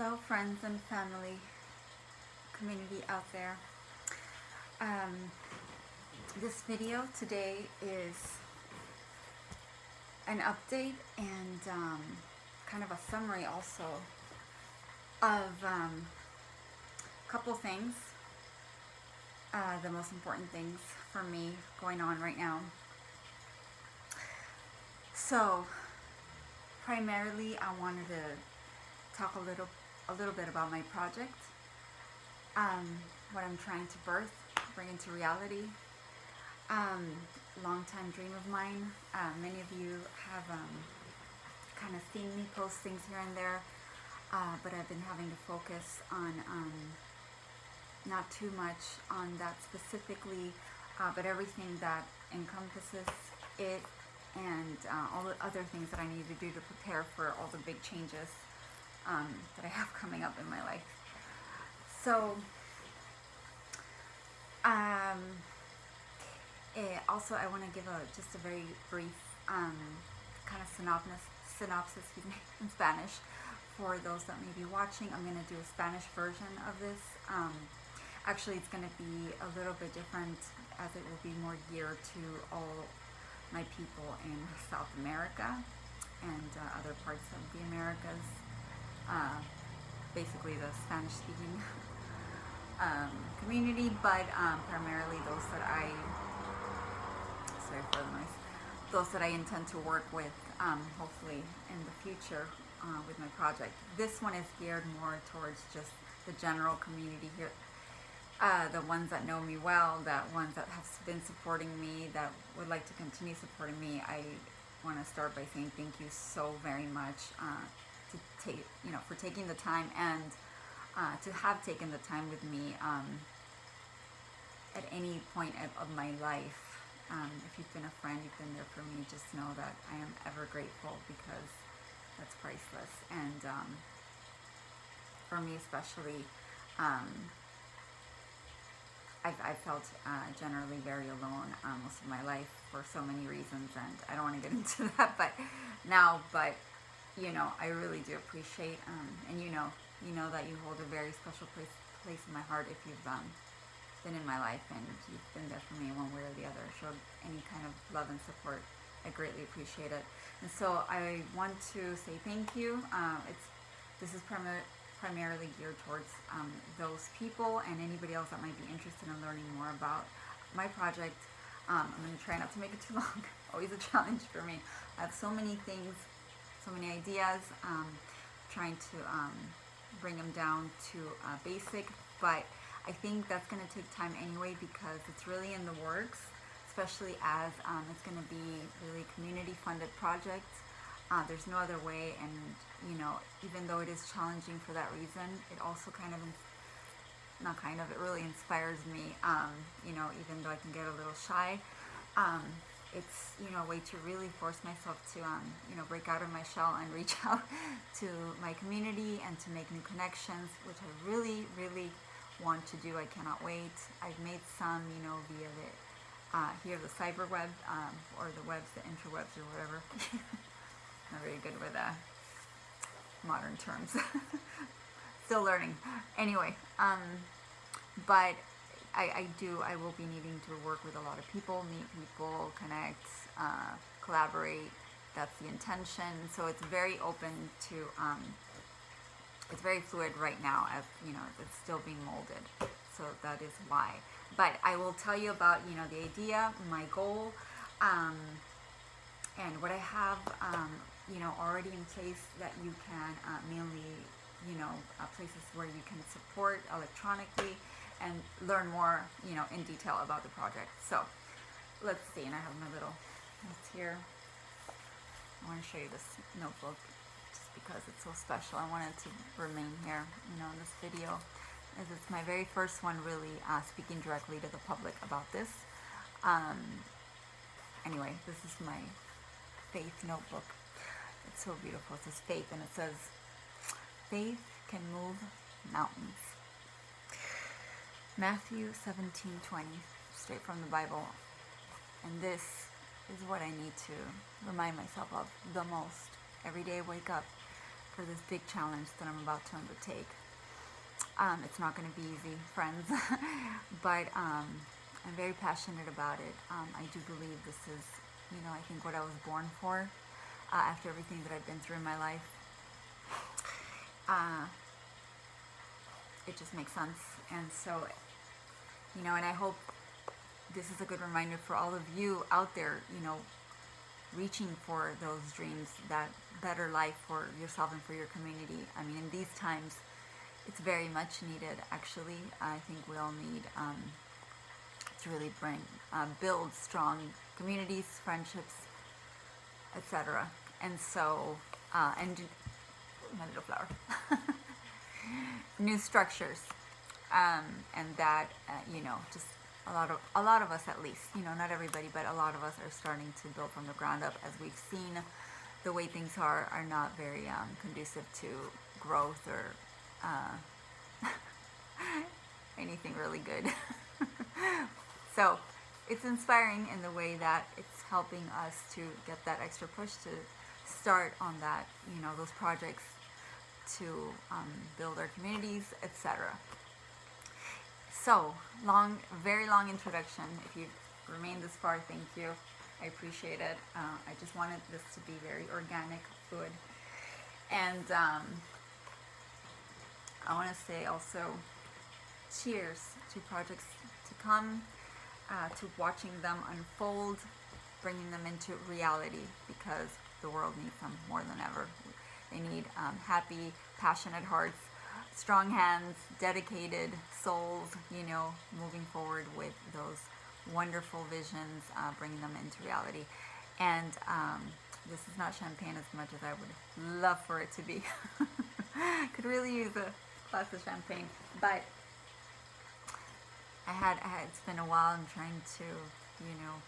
Hello, friends and family, community out there. This video today is an update and kind of a summary also of a couple things, the most important things for me going on right now. So, primarily I wanted to talk a little bit about my project, what I'm trying to bring into reality. Long time dream of mine. Many of you have kind of seen me post things here and there, but I've been having to focus on not too much on that specifically, but everything that encompasses it and all the other things that I need to do to prepare for all the big changes that I have coming up in my life. So, also I want to give just a very brief kind of synopsis in Spanish for those that may be watching. I'm going to do a Spanish version of this. Actually, it's going to be a little bit different as it will be more geared to all my people in South America and other parts of the Americas. Basically the Spanish-speaking community, but primarily those that I intend to work with, hopefully in the future with my project. This one is geared more towards just the general community here, the ones that know me well, ones that have been supporting me, that would like to continue supporting me. I want to start by saying thank you so very much for taking the time and to have taken the time with me at any point of my life. If you've been a friend, you've been there for me, just know that I am ever grateful, because that's priceless. And for me especially, I've felt generally very alone most of my life for so many reasons, and I don't want to get into that, but I really do appreciate, and you know that you hold a very special place in my heart if you've been in my life and you've been there for me one way or the other, showed any kind of love and support. I greatly appreciate it. And so I want to say thank you. This is primarily geared towards those people and anybody else that might be interested in learning more about my project. I'm going to try not to make it too long. Always a challenge for me. I have so many things, so many ideas, trying to bring them down to basic, but I think that's going to take time anyway, because it's really in the works, especially as it's going to be really community funded project. There's no other way, and even though it is challenging for that reason, it also it really inspires me, even though I can get a little shy. It's a way to really force myself to break out of my shell and reach out to my community and to make new connections, which I really want to do. I cannot wait. I've made some via the cyber web, or the webs, the interwebs, or whatever. Not very good with modern terms. Still learning. Anyway, but I will be needing to work with a lot of people, meet people, connect, collaborate. That's the intention. So it's very open to, it's very fluid right now, as it's still being molded. So that is why. But I will tell you about, the idea, my goal, and what I have, already in place that you can mainly, places where you can support electronically and learn more, in detail about the project. So let's see, and I have my little notes here. I want to show you this notebook just because it's so special. I wanted to remain here, in this video, as it's my very first one really speaking directly to the public about this. Anyway, this is my faith notebook. It's so beautiful. It says faith, and it says, faith can move mountains. Matthew 17:20, straight from the Bible. And this is what I need to remind myself of the most. Every day I wake up, for this big challenge that I'm about to undertake. It's not going to be easy, friends, but I'm very passionate about it. I do believe this is, I think what I was born for after everything that I've been through in my life. It just makes sense. And so, and I hope this is a good reminder for all of you out there, reaching for those dreams, that better life for yourself and for your community. I mean, in these times, it's very much needed, actually. I think we all need to really build strong communities, friendships, etc. And so, and my little flower. New structures, and that, just a lot of us, at least, not everybody, but a lot of us are starting to build from the ground up, as we've seen the way things are not very conducive to growth or anything really good. So it's inspiring in the way that it's helping us to get that extra push to start on that, those projects to build our communities, etc. So, very long introduction. If you've remained this far, thank you. I appreciate it. I just wanted this to be very organic food. And I want to say also cheers to projects to come, to watching them unfold, bringing them into reality, because the world needs them more than ever. They need happy, passionate hearts, strong hands, dedicated souls, moving forward with those wonderful visions, bringing them into reality. And this is not champagne as much as I would love for it to be. Could really use a glass of champagne, but it's been a while. I'm trying to,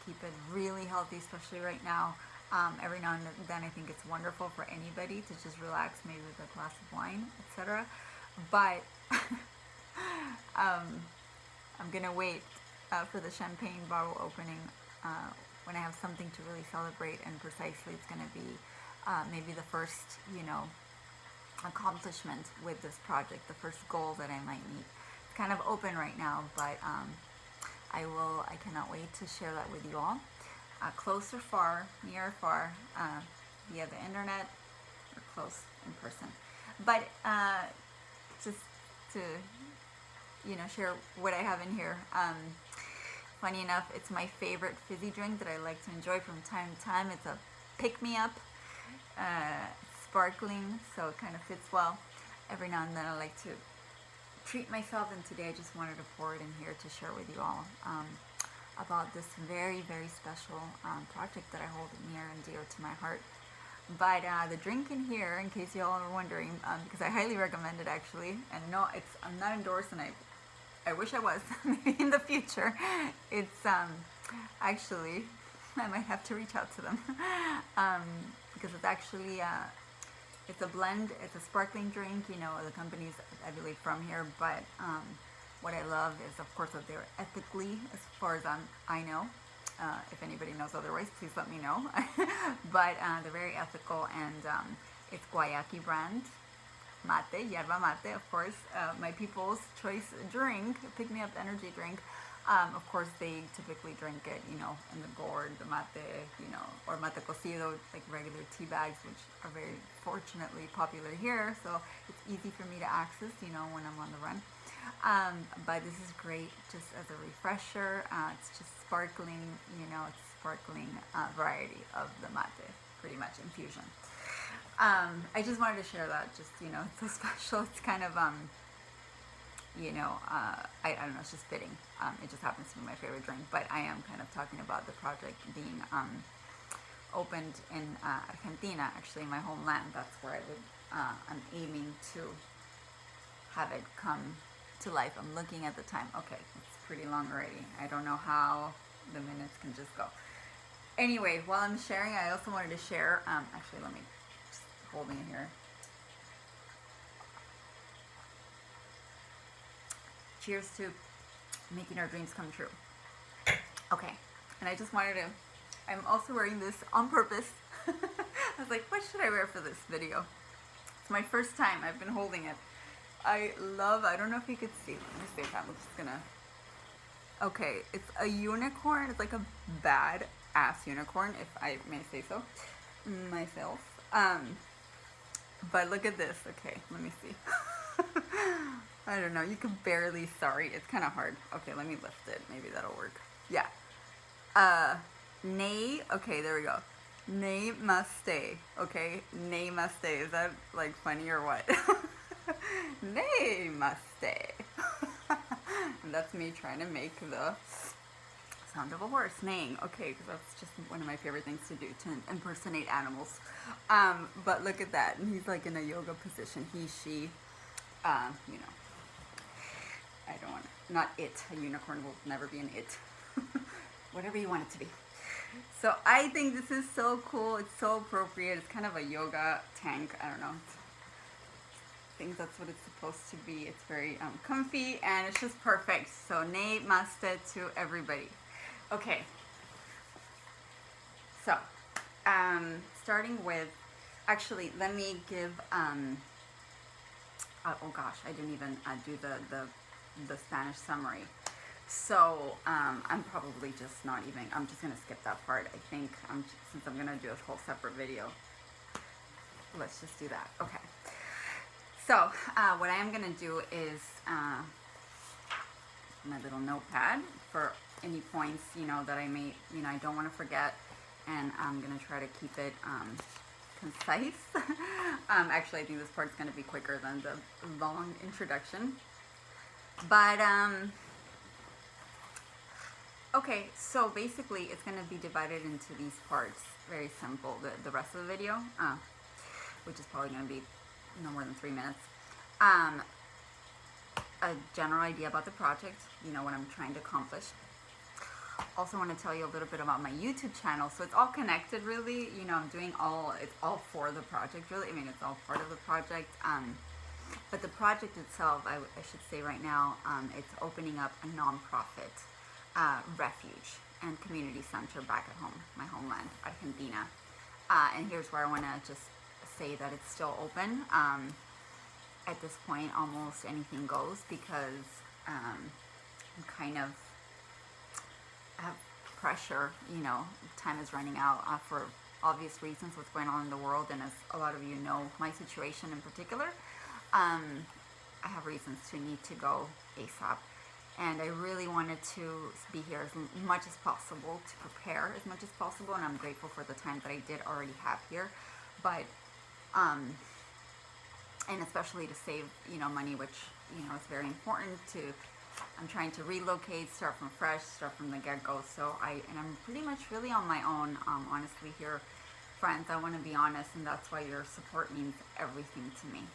keep it really healthy, especially right now. Every now and then I think it's wonderful for anybody to just relax, maybe with a glass of wine, etc. But I'm gonna wait for the champagne bottle opening when I have something to really celebrate, and precisely it's gonna be maybe the first, accomplishment with this project, the first goal that I might meet. It's kind of open right now, but I cannot wait to share that with you all. Close or far, near or far, via the internet, or close in person. But just to, share what I have in here. Funny enough, it's my favorite fizzy drink that I like to enjoy from time to time. It's a pick-me-up, sparkling, so it kind of fits well. Every now and then I like to treat myself, and today I just wanted to pour it in here to share with you all about this very, very special project that I hold near and dear to my heart. But the drink in here, in case you all are wondering, because I highly recommend it, actually, and no, I'm not endorsed, and I wish I was, maybe in the future. It's actually, I might have to reach out to them, because it's actually, it's a blend, it's a sparkling drink, the company's, I believe, from here, but what I love is, of course, that they're ethically, as far as I know. If anybody knows otherwise, please let me know. But they're very ethical, and it's Guayaki brand. Mate, yerba mate, of course. My people's choice drink, pick-me-up energy drink. Of course, they typically drink it, in the gourd, the mate, or mate cocido, like regular tea bags, which are very fortunately popular here. So it's easy for me to access, when I'm on the run. But this is great just as a refresher. It's just sparkling, it's sparkling variety of the mate, pretty much infusion. I just wanted to share that, just, it's so special. It's kind of, I don't know, it's just fitting. It just happens to be my favorite drink, but I am kind of talking about the project being opened in Argentina, actually, my homeland. That's where I'm aiming to have it come to life. I'm looking at the time. Okay, it's pretty long already. I don't know how the minutes can just go. Anyway, while I'm sharing, I also wanted to share, actually, let me just hold me here. Cheers to making our dreams come true. Okay, and I just wanted to, I'm also wearing this on purpose. I was like, what should I wear for this video? It's my first time. I've been holding it. I don't know if you could see. Let me see if I'm just gonna. Okay, it's a unicorn. It's like a bad ass unicorn, if I may say so myself. But look at this. Okay, let me see. I don't know. You can barely. Sorry, it's kind of hard. Okay, let me lift it. Maybe that'll work. Yeah. Nay. Okay, there we go. Nay must stay. Okay, nay must stay. Is that like funny or what? Nay must stay. And that's me trying to make the sound of a horse neighing. Okay, because that's just one of my favorite things to do, to impersonate animals. But look at that. And he's like in a yoga position. He, she, you know. I don't want to, not it. A unicorn will never be an it. Whatever you want it to be. So I think this is so cool. It's so appropriate. It's kind of a yoga tank. I don't know. I think that's what it's supposed to be. It's very comfy and it's just perfect. So namaste to everybody. Okay. So, starting with, actually, let me give, oh gosh, I didn't even do the Spanish summary. So, I'm probably just not even, I'm just going to skip that part. I think, since I'm going to do a whole separate video, let's just do that. Okay. So, what I am going to do is, my little notepad for any points, you know, that I may, you know, I don't want to forget, and I'm going to try to keep it, concise. Actually, I think this part's going to be quicker than the long introduction. But, okay, so basically it's going to be divided into these parts. Very simple. The rest of the video, which is probably going to be no more than 3 minutes. A general idea about the project, you know, what I'm trying to accomplish. Also want to tell you a little bit about my YouTube channel. So it's all connected, really. You know, I'm doing it's all for the project, really. I mean, it's all part of the project. But the project itself, I should say right now, it's opening up a nonprofit refuge and community center back at home, my homeland, Argentina. And here's where I want to just say that it's still open. At this point, almost anything goes, because I'm kind of have pressure, you know, time is running out for obvious reasons, what's going on in the world, and as a lot of you know, my situation in particular, I have reasons to need to go ASAP. And I really wanted to be here as much as possible, to prepare as much as possible, and I'm grateful for the time that I did already have here. But, and especially to save, you know, money, which, you know, is very important to, I'm trying to relocate, start from fresh, start from the get-go. So I'm pretty much really on my own, honestly here, friends. I want to be honest, and that's why your support means everything to me.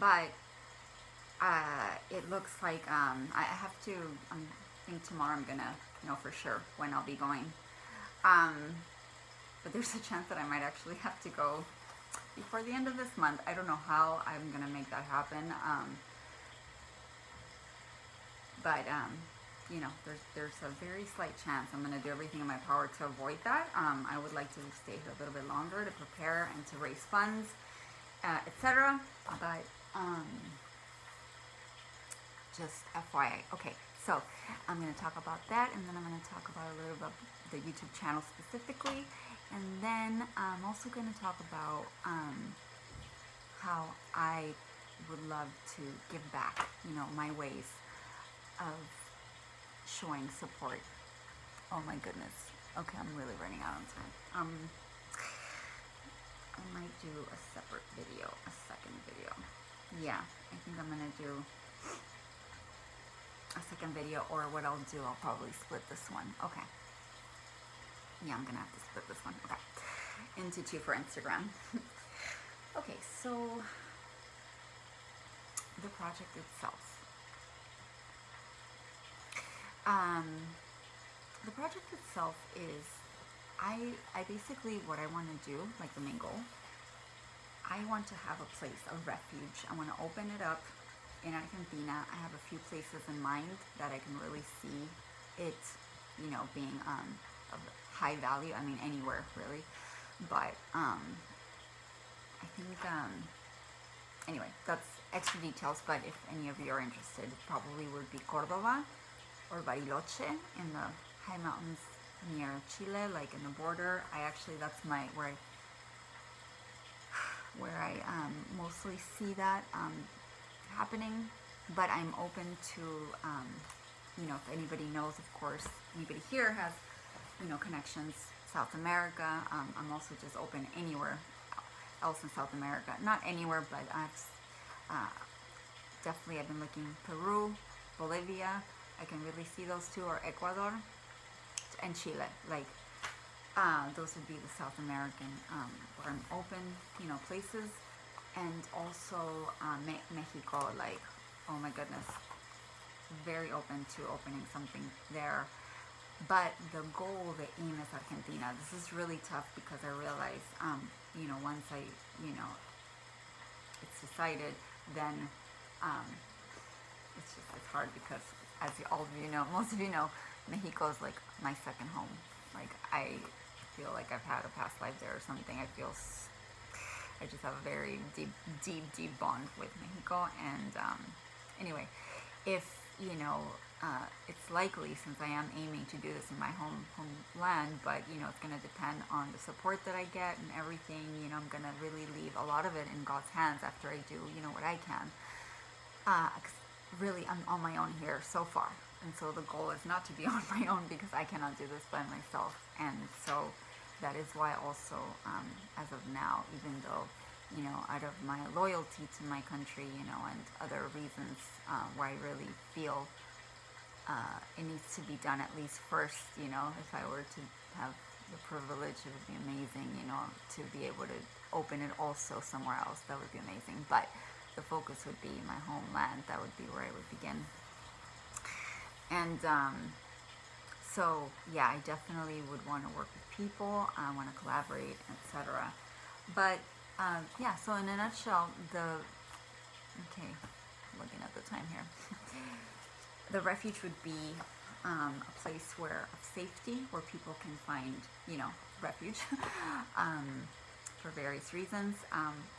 But it looks like I have to, I think tomorrow I'm gonna know for sure when I'll be going. But there's a chance that I might actually have to go before the end of this month. I don't know how I'm gonna make that happen. But you know, there's a very slight chance. I'm gonna do everything in my power to avoid that. I would like to stay here a little bit longer to prepare and to raise funds, etc. But just FYI. Okay, so I'm going to talk about that, and then I'm going to talk about a little about the YouTube channel specifically, and then I'm also going to talk about how I would love to give back, you know, my ways of showing support. Oh my goodness. Okay, I'm really running out of time. I might do a separate video, a second video. Yeah, I think I'm going to do a second video, or what I'll do, I'll probably split this one. Okay. Yeah, I'm going to have to split this one. Okay. Into 2 for Instagram. Okay, so the project itself. The project itself is, I basically, what I want to do, like the main goal, I want to have a place, a refuge. I want to open it up in Argentina. I have a few places in mind that I can really see it, you know, being of high value. I mean, anywhere really, but I I think, anyway, that's extra details, but if any of you are interested, it probably would be Cordova or Bariloche in the high mountains near Chile, like in the border. That's where I mostly see that happening, but I'm open to, if anybody knows, of course, anybody here has, connections, South America. I'm also just open anywhere else in South America. Not anywhere, but I've been looking Peru, Bolivia. I can really see those two, or Ecuador and Chile. Like, those would be the South American, where I'm open, places. And also Mexico, like, oh my goodness, very open to opening something there. But the goal, the aim is Argentina. This is really tough because I realize, once it's decided, then it's hard because, as all of you know, most of you know, Mexico is like my second home. Like, I feel like I've had a past life there or something. I just have a very deep bond with Mexico. And anyway, if it's likely, since I am aiming to do this in my homeland, but it's going to depend on the support that I get and everything. I'm going to really leave a lot of it in God's hands after I do what I can. 'Cause really, I'm on my own here so far, and so the goal is not to be on my own because I cannot do this by myself. And so that is why also, as of now, even though out of my loyalty to my country, and other reasons where I really feel it needs to be done at least first. If I were to have the privilege, it would be amazing, to be able to open it also somewhere else. That would be amazing. But the focus would be my homeland. That would be where I would begin. And so, yeah, I definitely would want to work with people. I want to collaborate, etc. But, yeah, so in a nutshell, looking at the time here. The refuge would be a place of safety, where people can find, refuge for various reasons.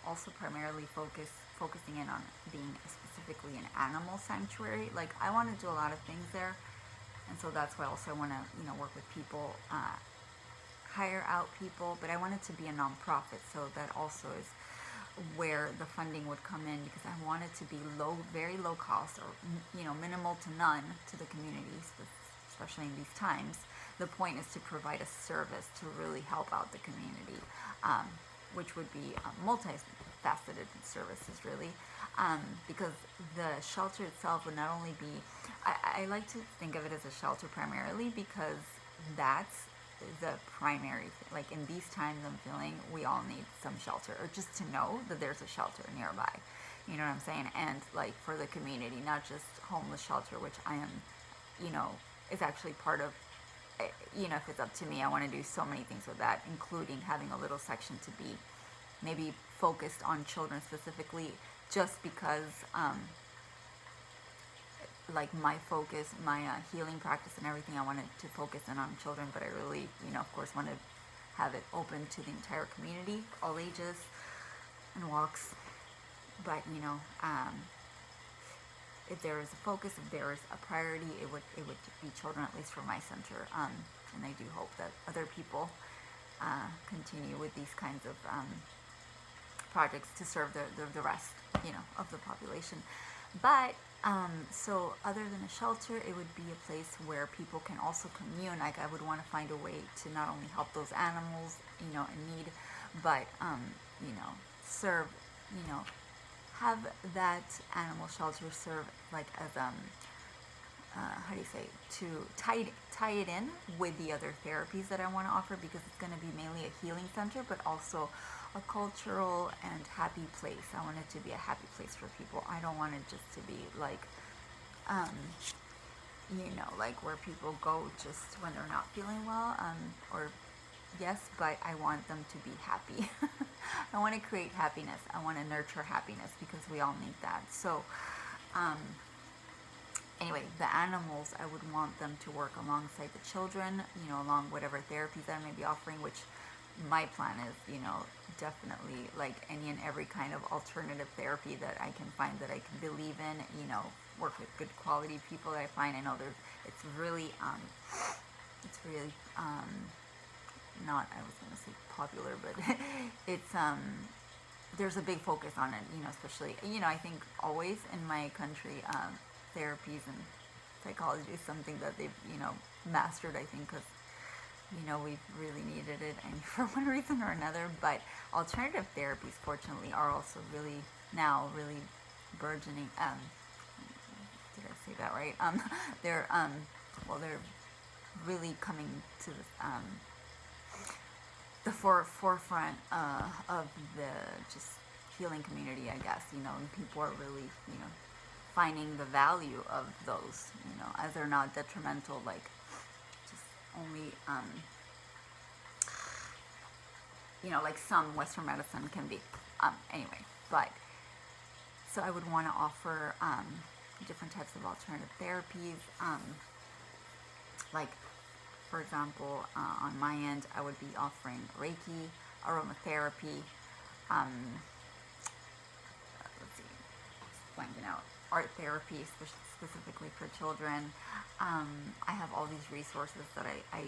Also primarily focusing in on being specifically an animal sanctuary. Like, I want to do a lot of things there, and so that's why also I want to, work with people, hire out people, but I want it to be a nonprofit, so that also is where the funding would come in, because I want it to be very low cost, or minimal to none to the communities, especially in these times. The point is to provide a service to really help out the community, which would be multifaceted services, really, because the shelter itself would not only be, I like to think of it as a shelter primarily because that's the primary thing. Like, in these times, I'm feeling we all need some shelter, or just to know that there's a shelter nearby. You know what I'm saying? And, like, for the community, not just homeless shelter, which I am, is actually part of. If it's up to me, I want to do so many things with that, including having a little section to be maybe focused on children specifically, just because like my focus, my healing practice and everything, I wanted to focus in on children, but I really, of course, want to have it open to the entire community, all ages and walks. But, if there is a focus, if there is a priority, it would be children, at least for my center. And I do hope that other people continue with these kinds of projects to serve the rest, of the population. But so other than a shelter, it would be a place where people can also commune. Like, I would want to find a way to not only help those animals, in need, but serve, have that animal shelter serve like as how do you say, to tie it in with the other therapies that I want to offer, because it's going to be mainly a healing center, but also a cultural and happy place. I want it to be a happy place for people. I don't want it just to be like, like where people go just when they're not feeling well, or yes, but I want them to be happy. I want to create happiness. I want to nurture happiness, because we all need that. So, anyway, the animals, I would want them to work alongside the children, along whatever therapies I may be offering, which my plan is, you know, definitely like any and every kind of alternative therapy that I can find that I can believe in, you know, work with good quality people that I find. I know there's, it's really, not, I was going to say popular, but it's, there's a big focus on it, you know, especially, you know, I think always in my country, therapies and psychology is something that they've, you know, mastered, I think, because, you know, we've really needed it and for one reason or another. But alternative therapies, fortunately, are also really now really burgeoning. Did I say that right? They're well, they're really coming to the forefront of the just healing community, I guess. You know, and people are really, you know, finding the value of those, you know, as they're not detrimental, like just only, you know, like some Western medicine can be. Anyway, but so I would want to offer different types of alternative therapies, like, for example, on my end, I would be offering Reiki, aromatherapy, let's see, just blanking out, art therapy, specifically for children. I have all these resources that I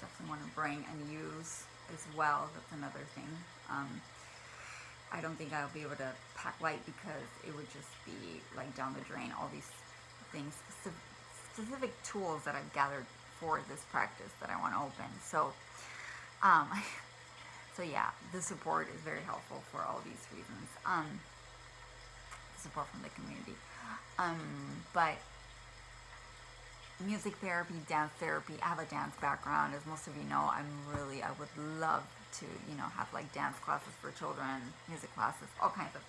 definitely want to bring and use as well. That's another thing. I don't think I'll be able to pack light because it would just be like down the drain, all these things, specific tools that I've gathered for this practice that I want to open. So, so yeah, the support is very helpful for all these reasons. The support from the community. But music therapy, dance therapy, I have a dance background. As most of you know, I would love to, you know, have like dance classes for children, music classes, all kinds of,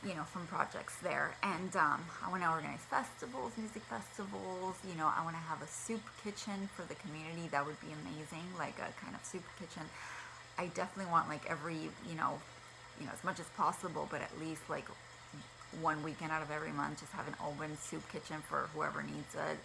you know, fun projects there. And I want to organize festivals, music festivals. You know, I want to have a soup kitchen for the community. That would be amazing, like a kind of soup kitchen. I definitely want like every, you know, as much as possible, but at least like one weekend out of every month, just have an open soup kitchen for whoever needs it.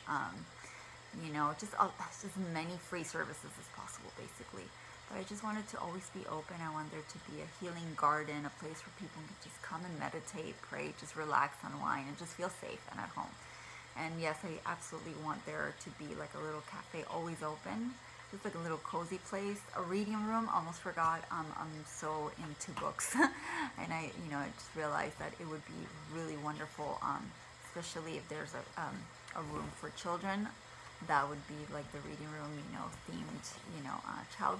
You know, just as many free services as possible, basically. But I just want it to always be open. I want there to be a healing garden, a place where people can just come and meditate, pray, just relax, unwind, and just feel safe and at home. And yes, I absolutely want there to be like a little cafe always open. Just like a little cozy place, a reading room. Almost forgot. I'm so into books, and I just realized that it would be really wonderful, especially if there's a room for children. That would be like the reading room, you know, themed, child,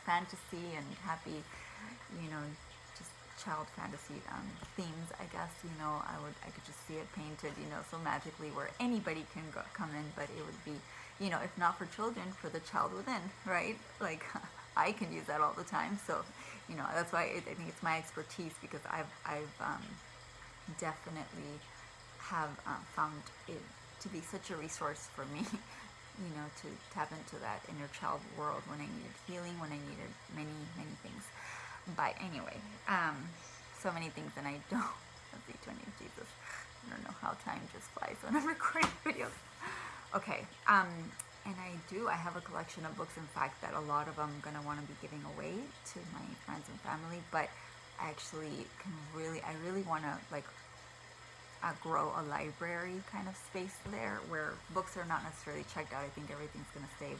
fantasy and happy, just child fantasy themes. I guess, I could just see it painted, so magically where anybody can come in, but it would be, if not for children, for the child within, right? Like I can use that all the time. So, that's why I think it's my expertise, because I've definitely have found it to be such a resource for me, to tap into that inner child world when I needed healing, when I needed many, many things. But anyway, so many things, and I don't, let's see, 20, Jesus, I don't know how time just flies when I'm recording videos. Okay, and I have a collection of books, in fact, that a lot of I'm going to want to be giving away to my friends and family, but I really want to, like, grow a library kind of space there where books are not necessarily checked out. I think everything's going to stay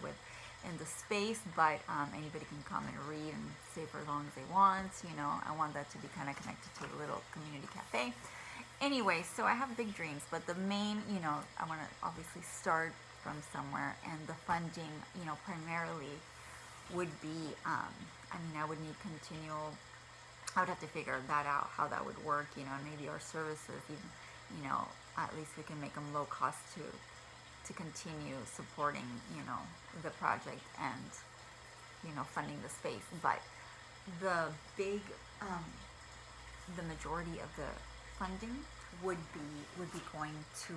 in the space, but anybody can come and read and stay for as long as they want. I want that to be kind of connected to a little community cafe. Anyway, so I have big dreams, but the main, I want to obviously start from somewhere, and the funding, primarily would be, I would need I would have to figure that out, how that would work, and maybe our services, even, at least we can make them low cost to continue supporting, the project and, funding the space. But the big, the majority of the funding would be going to,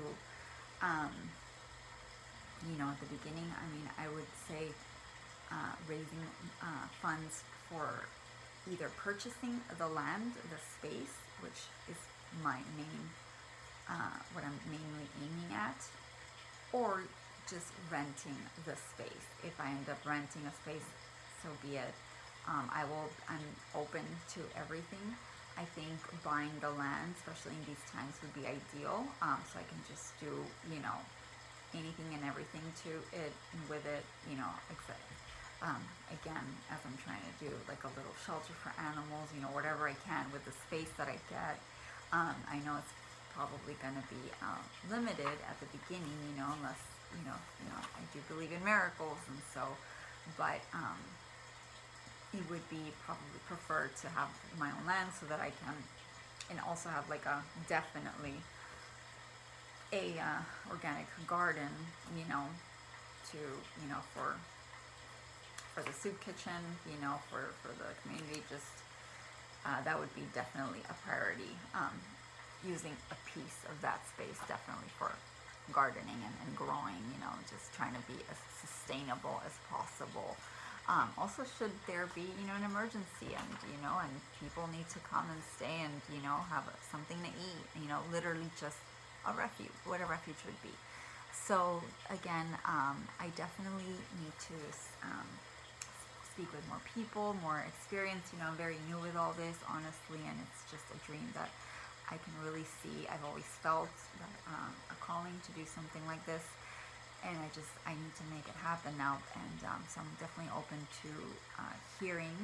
at the beginning, I would say raising funds for either purchasing the land, the space, which is my main, what I'm mainly aiming at, or just renting the space. If I end up renting a space, so be it. I'm open to everything. I think buying the land, especially in these times, would be ideal. So I can just do, anything and everything to it with it, except, again, as I'm trying to do like a little shelter for animals, whatever I can with the space that I get. I know it's probably going to be limited at the beginning, unless, I do believe in miracles, and so, but it would be probably preferred to have my own land so that I can, and also have like a definitely a organic garden, to, for the soup kitchen, for the community, just that would be definitely a priority. Using a piece of that space definitely for gardening and growing, just trying to be as sustainable as possible. Also, should there be, an emergency, and, and people need to come and stay and, have something to eat, literally just a refuge, what a refuge would be. So again, I definitely need to speak with more people, more experience. I'm very new with all this, honestly, and it's just a dream that I can really see. I've always felt that, a calling to do something like this, and I need to make it happen now. And so I'm definitely open to hearing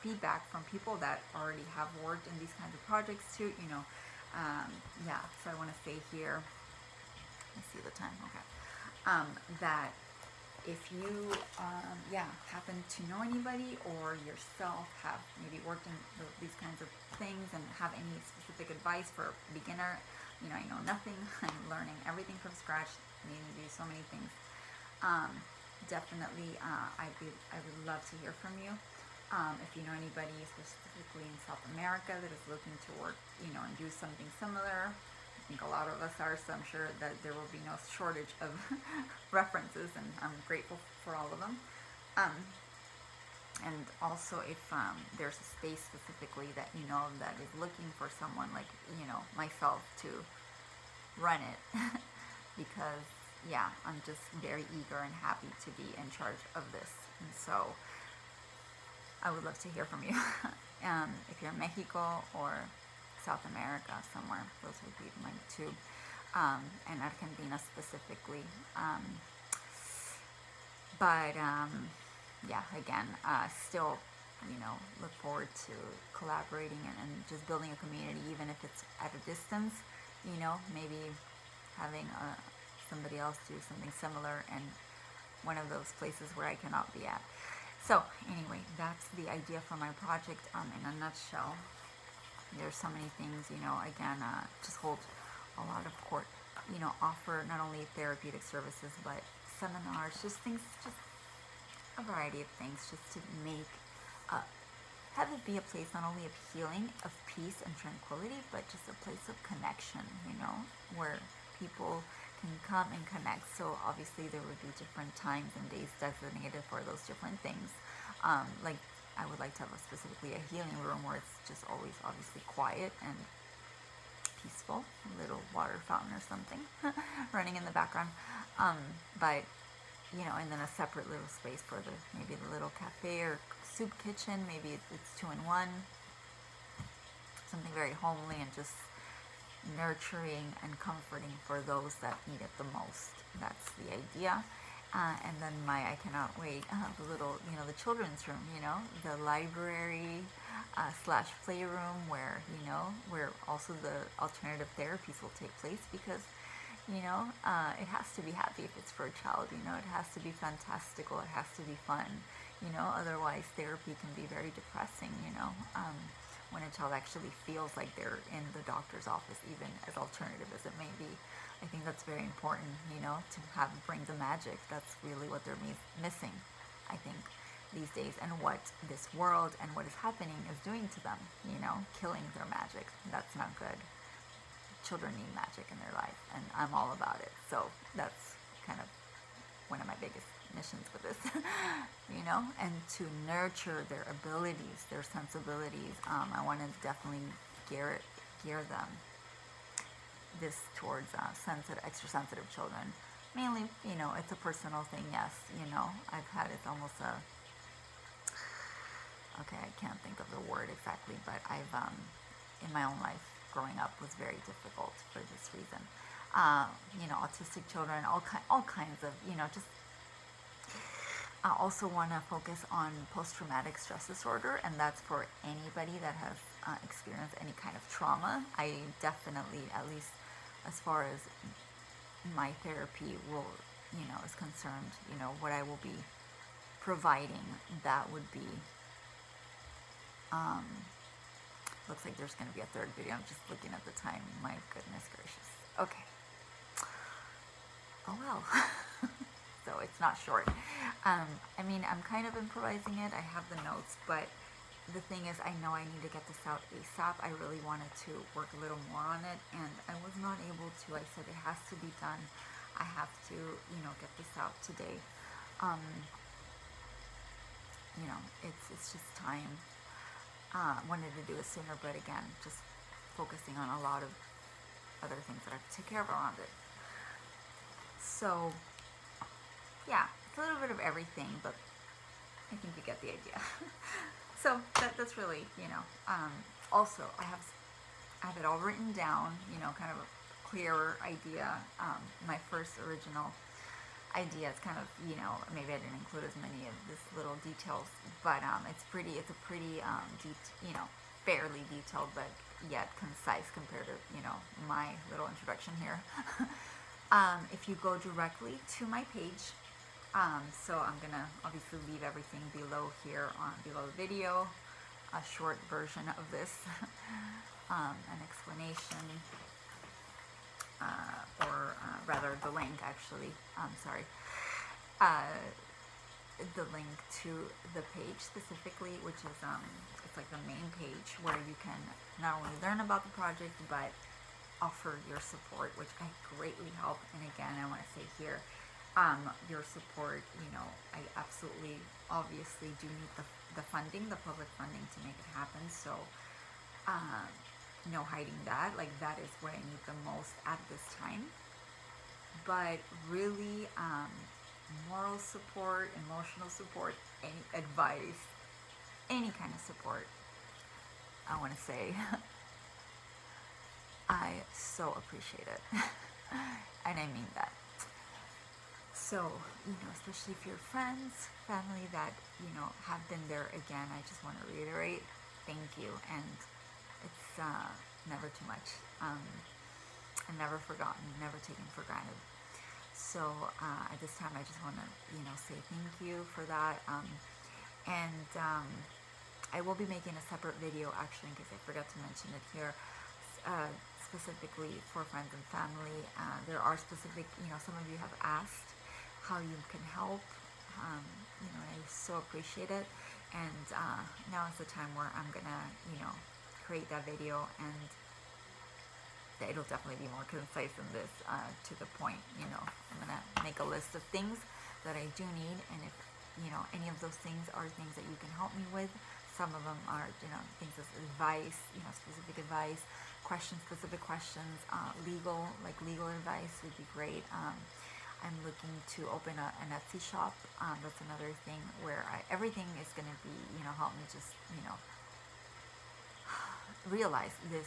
feedback from people that already have worked in these kinds of projects too. So I want to say here, let me see the time. Okay, that if you happen to know anybody or yourself have maybe worked in these kinds of things and have any specific advice for a beginner, I know nothing. I'm learning everything from scratch, needing to do so many things. Definitely, I would love to hear from you. If you know anybody specifically in South America that is looking to work, and do something similar, I think a lot of us are, so I'm sure that there will be no shortage of references, and I'm grateful for all of them. And also, if there's a space specifically that that is looking for someone like myself to run it, because I'm just very eager and happy to be in charge of this, and so I would love to hear from you. If you're in Mexico or South America somewhere, those would be my two, and Argentina specifically. Again, still, look forward to collaborating and just building a community, even if it's at a distance, maybe having somebody else do something similar in one of those places where I cannot be at. So anyway, that's the idea for my project in a nutshell. There's so many things, again, just hold a lot of court, offer not only therapeutic services, but seminars, just things, just a variety of things, just to make, have it be a place not only of healing, of peace and tranquility, but just a place of connection, where people can come and connect. So obviously there would be different times and days designated for those different things. Like I would like to have specifically a healing room where it's just always obviously quiet and peaceful, a little water fountain or something running in the background. And then a separate little space for maybe the little cafe or soup kitchen. Maybe it's 2-in-1, something very homely and just nurturing and comforting for those that need it the most. That's the idea. And then I cannot wait, the little, the children's room, the library / playroom where, where also the alternative therapies will take place, because, it has to be happy if it's for a child, it has to be fantastical, it has to be fun, otherwise therapy can be very depressing, when a child actually feels like they're in the doctor's office, even as alternative as it may be. I think that's very important, to bring the magic. That's really what they're missing, I think, these days, and what this world and what is happening is doing to them, killing their magic. That's not good. Children need magic in their life, and I'm all about it. So that's kind of one of my biggest missions with this, and to nurture their abilities, their sensibilities. I want to definitely gear them this towards extra sensitive children. Mainly, it's a personal thing. Yes, I've had, it's almost can't think of the word exactly, but I've, in my own life, growing up was very difficult for this reason. Autistic children, all kinds of, just I also want to focus on post-traumatic stress disorder, and that's for anybody that has experienced any kind of trauma. I definitely, at least as far as my therapy is concerned, what I will be providing, that would be, looks like there's going to be a third video. I'm just looking at the time. My goodness gracious. Okay. Oh well. So it's not short. I'm kind of improvising it. I have the notes, but the thing is, I know I need to get this out ASAP. I really wanted to work a little more on it, and I was not able to. I said it has to be done. I have to, get this out today. It's just time. Wanted to do it sooner, but again, just focusing on a lot of other things that I have to take care of around it. So, yeah, it's a little bit of everything, but I think you get the idea. So that's really, also I have it all written down, kind of a clearer idea. My first original idea is kind of, maybe I didn't include as many of this little details, but it's a pretty fairly detailed, but yet concise compared to, my little introduction here. If you go directly to my page, so I'm gonna obviously leave everything below here below the video, a short version of this, an explanation, or rather the link actually, the link to the page specifically, which is, it's like the main page where you can not only learn about the project, but offer your support, which I greatly help. And again, I want to say here, your support, I absolutely, obviously do need the funding, the public funding to make it happen. So, no hiding that, like that is what I need the most at this time. But really, moral support, emotional support, any advice, any kind of support, I want to say, I so appreciate it. And I mean that. So, especially if you're friends, family that, have been there, again, I just want to reiterate, thank you. And it's never too much. And never forgotten, never taken for granted. So at this time, I just want to, say thank you for that. I will be making a separate video, actually, in case I forgot to mention it here, specifically for friends and family. There are specific, some of you have asked how you can help. I so appreciate it. And now is the time where I'm gonna, create that video, and it'll definitely be more concise than this, to the point. I'm gonna make a list of things that I do need, and if any of those things are things that you can help me with. Some of them are things as advice, specific advice, specific questions, legal advice would be great. I'm looking to open an Etsy shop. That's another thing where everything is going to be, help me just, realize this,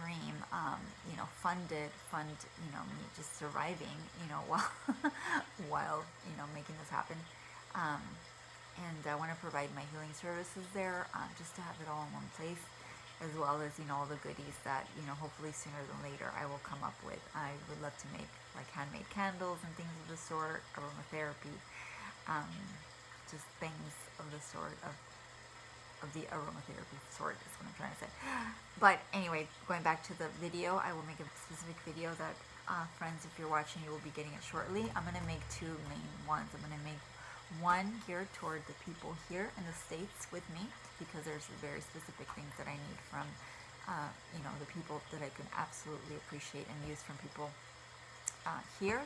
dream, fund me just surviving, while, making this happen. And I want to provide my healing services there, just to have it all in one place, as well as, all the goodies that, hopefully sooner than later I will come up with. I would love to make like handmade candles and things of the sort, aromatherapy, just things of the sort of the aromatherapy sort is what I'm trying to say. But anyway, going back to the video, I will make a specific video that, friends, if you're watching, you will be getting it shortly. I'm going to make two main ones. I'm going to make one geared toward the people here in the States with me, because there's very specific things that I need from, the people that I can absolutely appreciate and use from people here,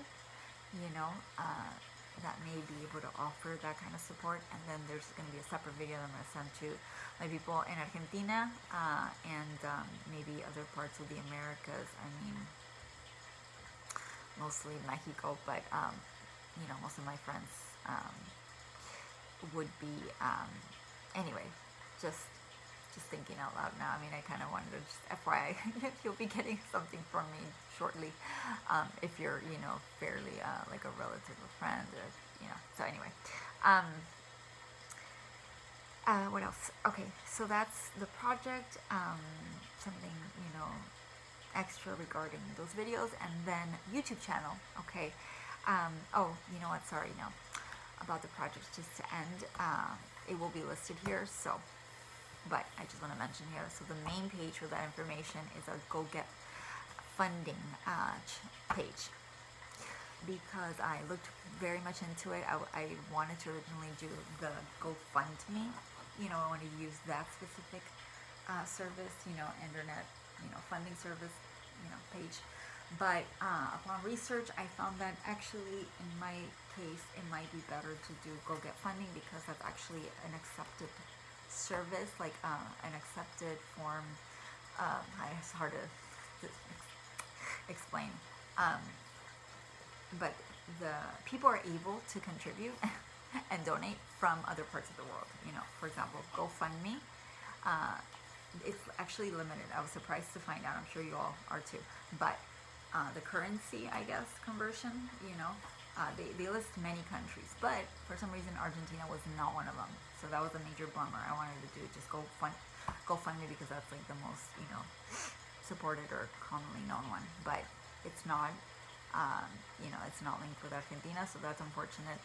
that may be able to offer that kind of support. And then there's going to be a separate video that I'm going to send to my people in Argentina, and maybe other parts of the Americas. I mean, mostly Mexico, but most of my friends would be, anyway, just just thinking out loud now. I mean, I kind of wanted to just FYI, you'll be getting something from me shortly, if you're, you know, fairly like a relative or friend, or, you know. So anyway, what else? Okay, so that's the project. Something, you know, extra regarding those videos, and then YouTube channel. Okay. Oh, you know what? Sorry, no. About the project, just to end, it will be listed here. So, but I just want to mention here. So the main page for that information is a GoGetFunding page, because I looked very much into it. I wanted to originally do the GoFundMe. You know, I wanted to use that specific service, you know, internet, you know, funding service, you know, page. But upon research, I found that actually, in my case, it might be better to do GoGetFunding, because that's actually an accepted service, like an accepted form. It's hard to explain. But the people are able to contribute and donate from other parts of the world. You know, for example, GoFundMe. It's actually limited. I was surprised to find out. I'm sure you all are too. But the currency, I guess, conversion, you know, they list many countries, but for some reason Argentina was not one of them. So that was a major bummer. I wanted to do just GoFundMe, because that's like the most, you know, supported or commonly known one. But it's not. You know, it's not linked with Argentina, so that's unfortunate.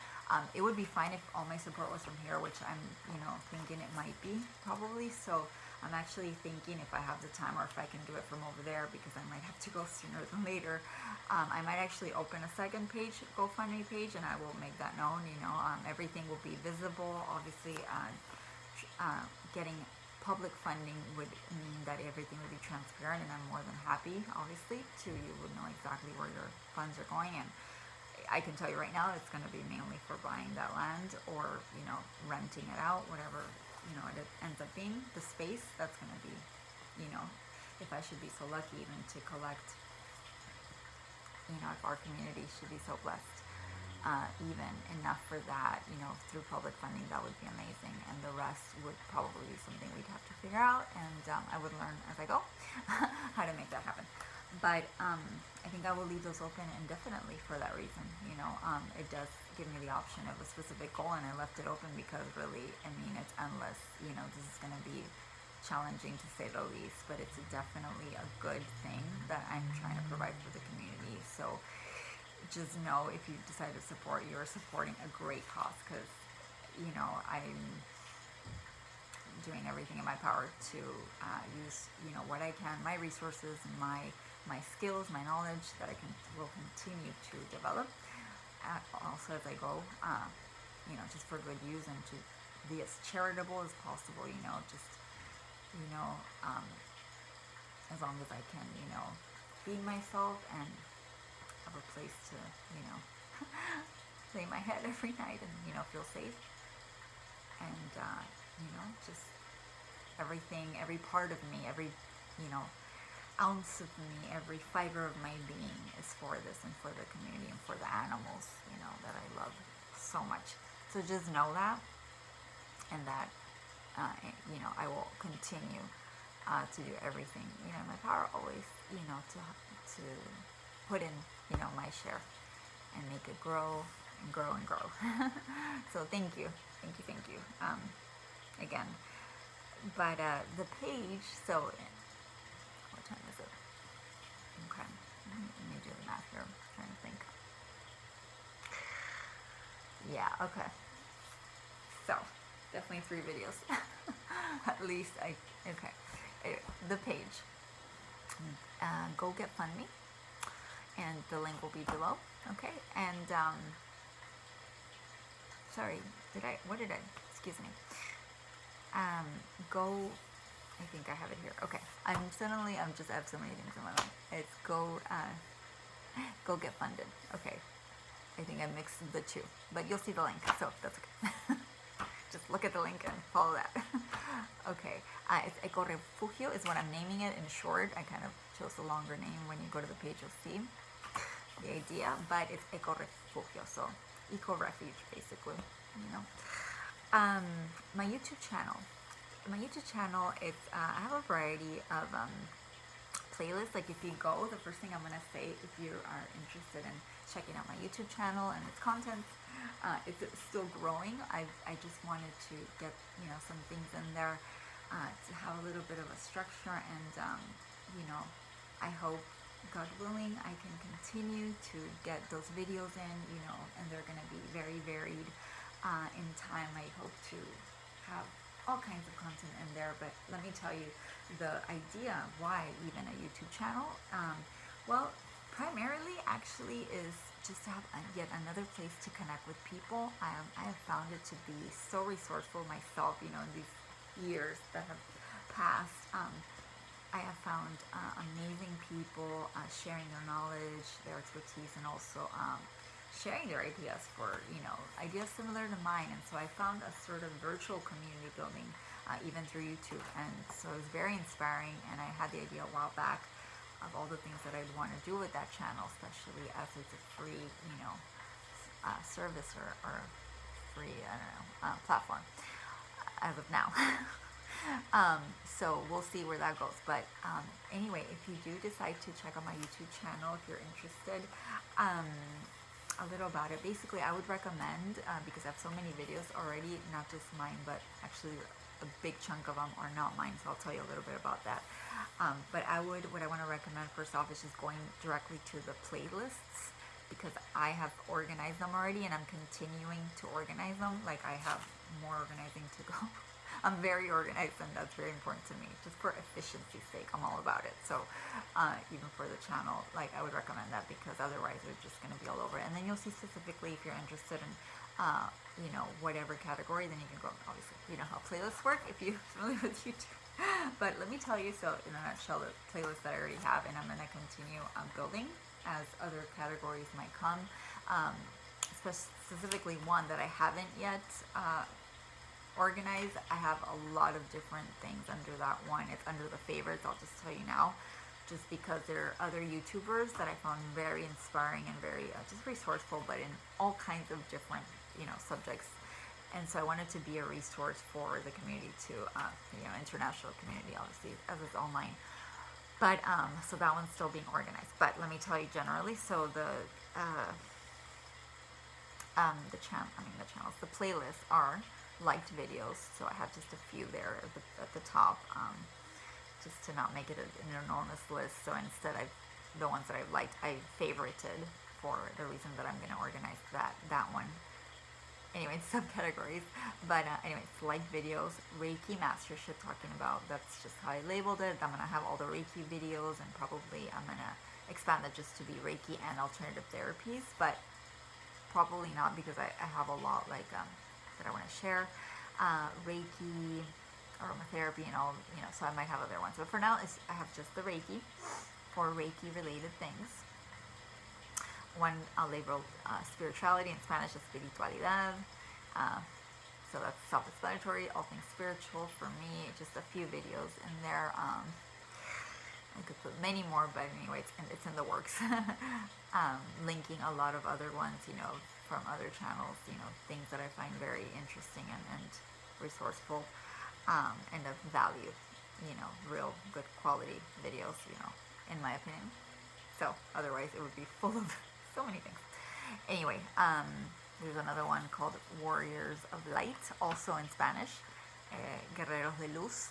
It would be fine if all my support was from here, which I'm, you know, thinking it might be, probably. So I'm actually thinking, if I have the time, or if I can do it from over there, because I might have to go sooner than later, I might actually open a second page, GoFundMe page, and I will make that known. You know, everything will be visible. Obviously, getting public funding would mean that everything would be transparent, and I'm more than happy, obviously, you would know exactly where your funds are going. And I can tell you right now, it's going to be mainly for buying that land, or, you know, renting it out, whatever, you know, it ends up being. The space, that's going to be, you know, if I should be so lucky even to collect, you know, if our community should be so blessed, even enough for that, you know, through public funding, that would be amazing. And the rest would probably be something we'd have to figure out, and I would learn as I go how to make that happen. But I think I will leave those open indefinitely for that reason. You know, it does give me the option of a specific goal, and I left it open because really, I mean, it's endless. You know, this is going to be challenging to say the least, but it's definitely a good thing that I'm trying to provide for the community. So just know, if you decide to support, you're supporting a great cause, because, you know, I'm doing everything in my power to use, you know, what I can, my resources, my skills, my knowledge, that will continue to develop, also as I go, you know, just for good use, and to be as charitable as possible, you know, just, you know, as long as I can, you know, be myself and have a place to, you know, lay my head every night and, you know, feel safe. And, you know, just everything, every part of me, every, you know, ounce of me, every fiber of my being is for this, and for the community, and for the animals, you know, that I love so much. So just know that, and that, you know, I will continue to do everything, you know, in my power, always, you know, to put in, you know, my share, and make it grow and grow and grow. So thank you. Again. But the page, so what time is it? Okay, let me do the math here. I'm trying to think. Yeah, okay. So definitely 3 videos. At least okay. The page. GoGetFundMe, and the link will be below. Okay, and sorry, excuse me. I think I have it here. Okay, I have so many things in my mind. It's go get funded. Okay, I think I mixed the two, but you'll see the link, so that's okay. Just look at the link and follow that. Okay, it's Eco-Refugio is what I'm naming it in short. I kind of chose a longer name. When you go to the page, you'll see the idea, but it's Eco-Refugio, so eco-refuge, basically, you know. My YouTube channel, my YouTube channel, it's I have a variety of playlists. Like if you go, the first thing I'm gonna say, if you are interested in checking out my YouTube channel and its contents, it's still growing. I just wanted to get some things in there to have a little bit of a structure, and I hope, God willing, I can continue to get those videos in, and they're gonna be very varied. In time, I hope to have all kinds of content in there, but let me tell you the idea why even a YouTube channel, well, primarily actually is just to have yet another place to connect with people. I have found it to be so resourceful myself, in these years that have passed. I have found amazing people sharing their knowledge, their expertise, and also sharing their ideas for, ideas similar to mine. And so I found a sort of virtual community building even through YouTube. And so it was very inspiring. And I had the idea a while back of all the things that I'd want to do with that channel, especially as it's a free, service or free, platform as of now. So we'll see where that goes. But anyway, if you do decide to check out my YouTube channel, if you're interested, a little about it. Basically, I would recommend, because I have so many videos already, not just mine, but actually a big chunk of them are not mine, so I'll tell you a little bit about that. But what I want to recommend first off is just going directly to the playlists, because I have organized them already and I'm continuing to organize them. Like, I have more organizing to go. I'm very organized, and that's very important to me. Just for efficiency's sake, I'm all about it. So even for the channel, like, I would recommend that, because otherwise they're just going to be all over. And then you'll see specifically if you're interested in, whatever category, then you can go, obviously, how playlists work if you're familiar with YouTube. But let me tell you, so in a nutshell, the playlist that I already have, and I'm going to continue building as other categories might come. Specifically one that I haven't yet organized. I have a lot of different things under that one. It's under the favorites, I'll just tell you now, just because there are other YouTubers that I found very inspiring and very just resourceful, but in all kinds of different subjects. And so I wanted to be a resource for the community too, international community, obviously, as it's online. But so that one's still being organized. But let me tell you generally. So the channels, the playlists are liked videos. So I have just a few there at the top, just to not make it an enormous list. So instead, the ones that I've liked, I favorited for the reason that I'm going to organize that one. Anyway, subcategories. But anyway, it's liked videos, Reiki mastership, talking about, that's just how I labeled it. I'm going to have all the Reiki videos, and probably I'm going to expand that just to be Reiki and alternative therapies, but probably not, because I have a lot like that I want to share. Reiki, aromatherapy, and all, so I might have other ones. But for now, I have just the Reiki for Reiki related things. One I'll label spirituality, in Spanish, espiritualidad. So that's self-explanatory, all things spiritual for me. Just a few videos in there. I could put many more, but anyway, it's in the works. Linking a lot of other ones, from other channels, things that I find very interesting and resourceful, and of value, real good quality videos, in my opinion. So otherwise it would be full of so many things. Anyway, there's another one called Warriors of Light, also in Spanish, Guerreros de Luz.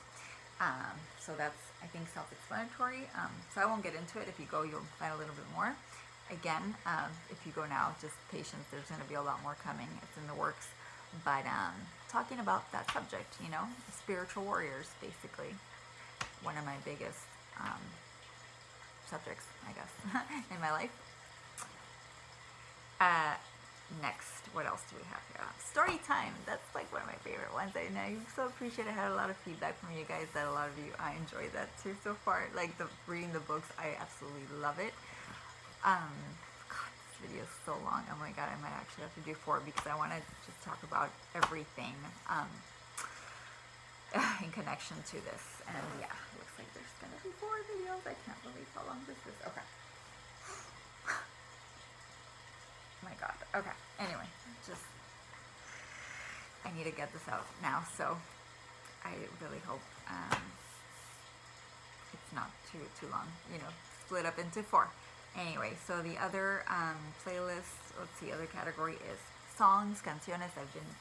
So that's, I think, self-explanatory. So I won't get into it. If you go, you'll find a little bit more. Again, if you go now, just patience. There's going to be a lot more coming. It's in the works. But talking about that subject, spiritual warriors, basically. One of my biggest subjects, I guess, in my life. Next, what else do we have here? Story time. That's like one of my favorite ones. I so appreciate it. I had a lot of feedback from you guys that a lot of you, I enjoyed that too so far. Like reading the books, I absolutely love it. God, this video is so long. Oh my God, I might actually have to do 4, because I want to just talk about everything in connection to this. And yeah, looks like there's going to be 4 videos. I can't believe how long this is. Okay. Oh my God. Okay. Anyway, I need to get this out now. So I really hope it's not too long, split up into 4. Anyway, so the other playlist, let's see, other category is songs, canciones. I've been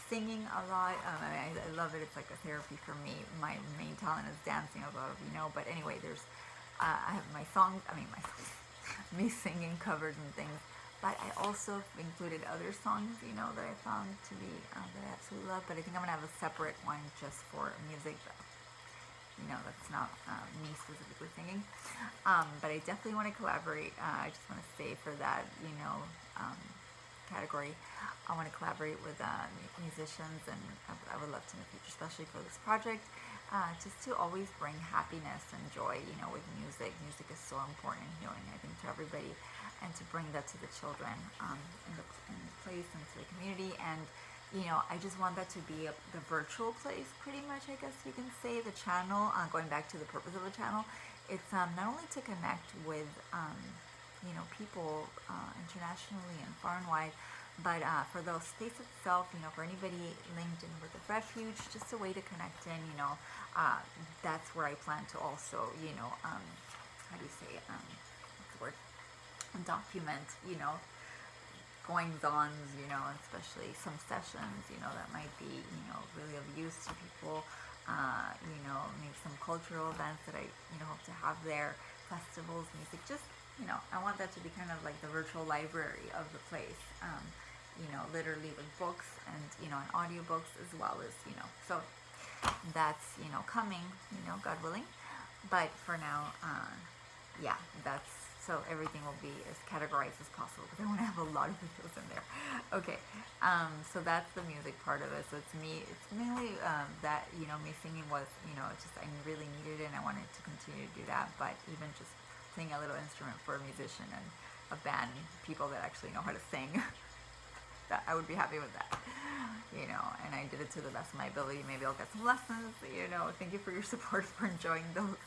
singing a lot. I love it. It's like a therapy for me. My main talent is dancing, as a lot of you know. But anyway, there's I have my songs. My songs, me singing covers and things. But I also included other songs, that I found to be that I absolutely love. But I think I'm gonna have a separate one just for music. That's not me specifically singing. But I definitely want to collaborate. I just want to say for that, category, I want to collaborate with musicians, and I would love to in the future, especially for this project, just to always bring happiness and joy, with music. Music is so important in healing, I think, to everybody, and to bring that to the children in the place and to the community. And I just want that to be the virtual place, pretty much, I guess you can say. The channel, going back to the purpose of the channel, it's not only to connect with people internationally and far and wide, but for the space itself, for anybody linked in with the refuge, just a way to connect in. That's where I plan to also, how do you say it? What's the word? Document, goings-ons, especially some sessions, that might be, really of use to people, maybe some cultural events that I, hope to have there, festivals, music, just, I want that to be kind of like the virtual library of the place, literally with books and, and audiobooks as well as, so that's, coming, God willing, but for now, yeah, so everything will be as categorized as possible, because I want to have a lot of videos in there. Okay, so that's the music part of it. So it's mainly that, me singing was, just I really needed it, and I wanted to continue to do that. But even just playing a little instrument for a musician and a band, people that actually know how to sing, that I would be happy with that. And I did it to the best of my ability. Maybe I'll get some lessons. Thank you for your support, for enjoying those.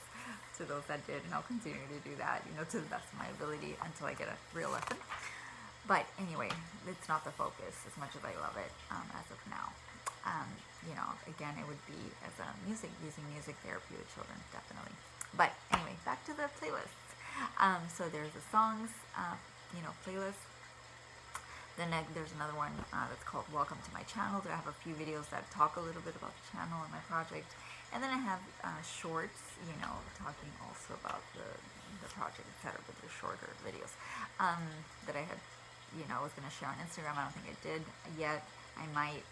To those that did, and I'll continue to do that, to the best of my ability until I get a real lesson. But anyway, it's not the focus as much as I love it as of now. Again, it would be as a using music therapy with children, definitely. But anyway, back to the playlists. So there's the songs, playlist. Then there's another one that's called Welcome to My Channel. There I have a few videos that talk a little bit about the channel and my project. And then I have shorts, talking also about the project, etc., but they're shorter videos that I had, was going to share on Instagram. I don't think I did yet. I might.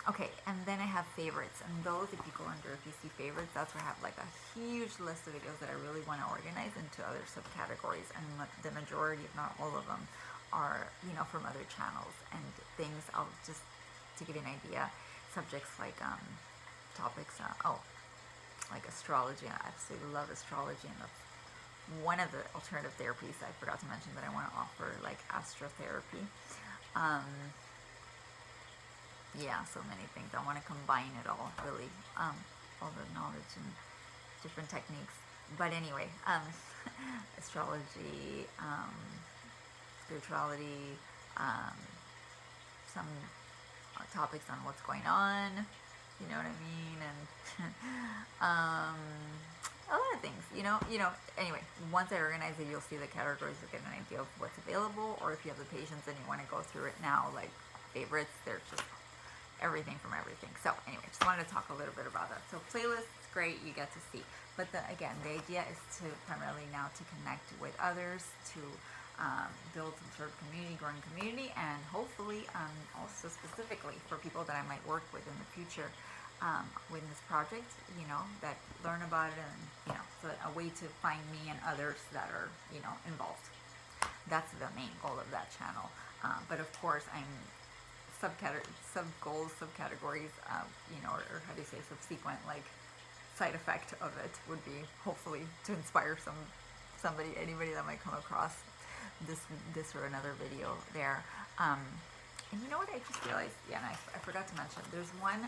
Okay, and then I have favorites. And those, if you go under, if you see favorites, that's where I have like a huge list of videos that I really want to organize into other subcategories. And the majority, if not all of them, are, from other channels and things. I'll just, to give you an idea, subjects like, topics, like astrology. I absolutely love astrology, and that's one of the alternative therapies I forgot to mention that I want to offer, like astrotherapy. Yeah, so many things. I want to combine it all, really, all the knowledge and different techniques. But anyway, astrology, spirituality, some topics on what's going on, you know what I mean, and a lot of things, anyway, once I organize it, you'll see the categories, you'll get an idea of what's available, or if you have the patience and you want to go through it now, like favorites, there's just everything from everything. So anyway, just wanted to talk a little bit about that. So playlists, great, you get to see, but again, the idea is to primarily now to connect with others, to build some sort of community, growing community, and hopefully also specifically for people that I might work with in the future with this project, that learn about it, and so a way to find me and others that are involved. That's the main goal of that channel. But of course, I'm sub-goals, subcategories, or how do you say, subsequent, like side effect of it would be hopefully to inspire anybody that might come across this or another video there. And you know what I just realized? Yeah, and I forgot to mention. There's one,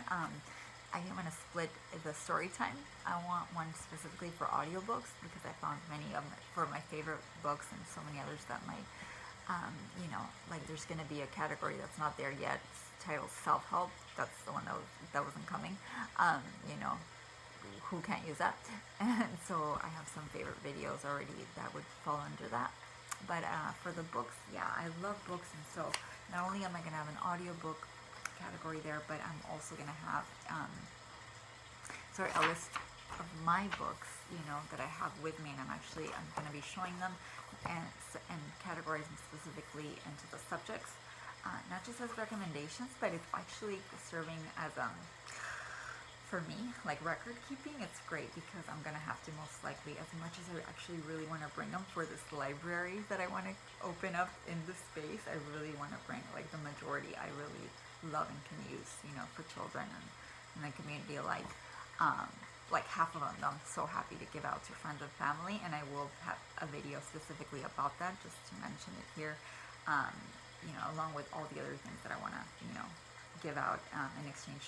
I think I'm going to split the story time. I want one specifically for audiobooks, because I found many of them for my favorite books, and so many others that might You know, like there's going to be a category that's not there yet. It's titled self-help. That's the one that wasn't coming. You know, who can't use that? And so I have some favorite videos already that would fall under that. But for the books, yeah, I love books, and so not only am I going to have an audiobook category there, but I'm also going to have a list of my books, you know, that I have with me, and I'm going to be showing them and categorizing specifically into the subjects, not just as recommendations, but it's actually serving as for me, like record keeping. It's great because I'm going to have to most likely, as much as I actually really want to bring them for this library that I want to open up in this space, I really want to bring like the majority I really love and can use, you know, for children and the community alike. Like half of them I'm so happy to give out to friends and family, and I will have a video specifically about that, just to mention it here, you know, along with all the other things that I want to, you know, give out in exchange,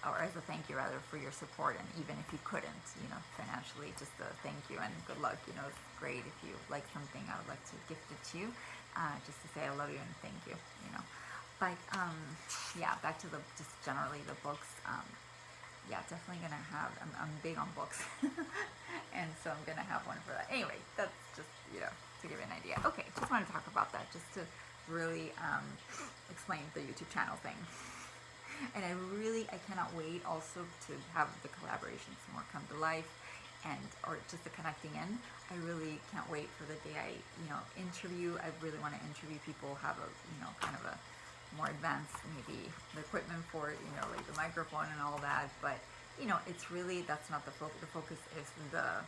or as a thank you rather, for your support. And even if you couldn't, you know, financially, just a thank you and good luck. You know, it's great if you like something, I would like to gift it to you, just to say I love you and thank you, you know. But yeah, back to just generally the books. Yeah, definitely gonna have, I'm big on books, and so I'm gonna have one for that. Anyway, that's just, you know, to give you an idea. Okay, just want to talk about that, just to really explain the YouTube channel thing. And I cannot wait also to have the collaborations more come to life, or just the connecting in. I really can't wait for the day I, you know, interview. I really want to interview people, have a, you know, kind of a more advanced, maybe the equipment for it, you know, like the microphone and all that. But, you know, it's really, that's not the focus. The focus is the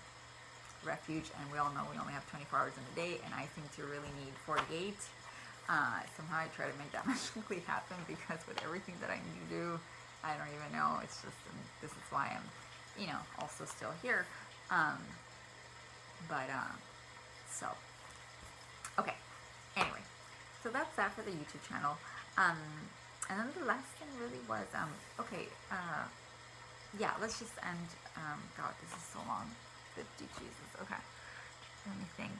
refuge, and we all know we only have 24 hours in a day, and I think to really need 48. Somehow I try to make that magically happen, because with everything that I need to do, I don't even know. It's just, this is why I'm, you know, also still here. So, okay. Anyway, so that's that for the YouTube channel. And then the last thing really was, yeah, let's just end, God, this is so long, 50 Jesus, okay, let me think.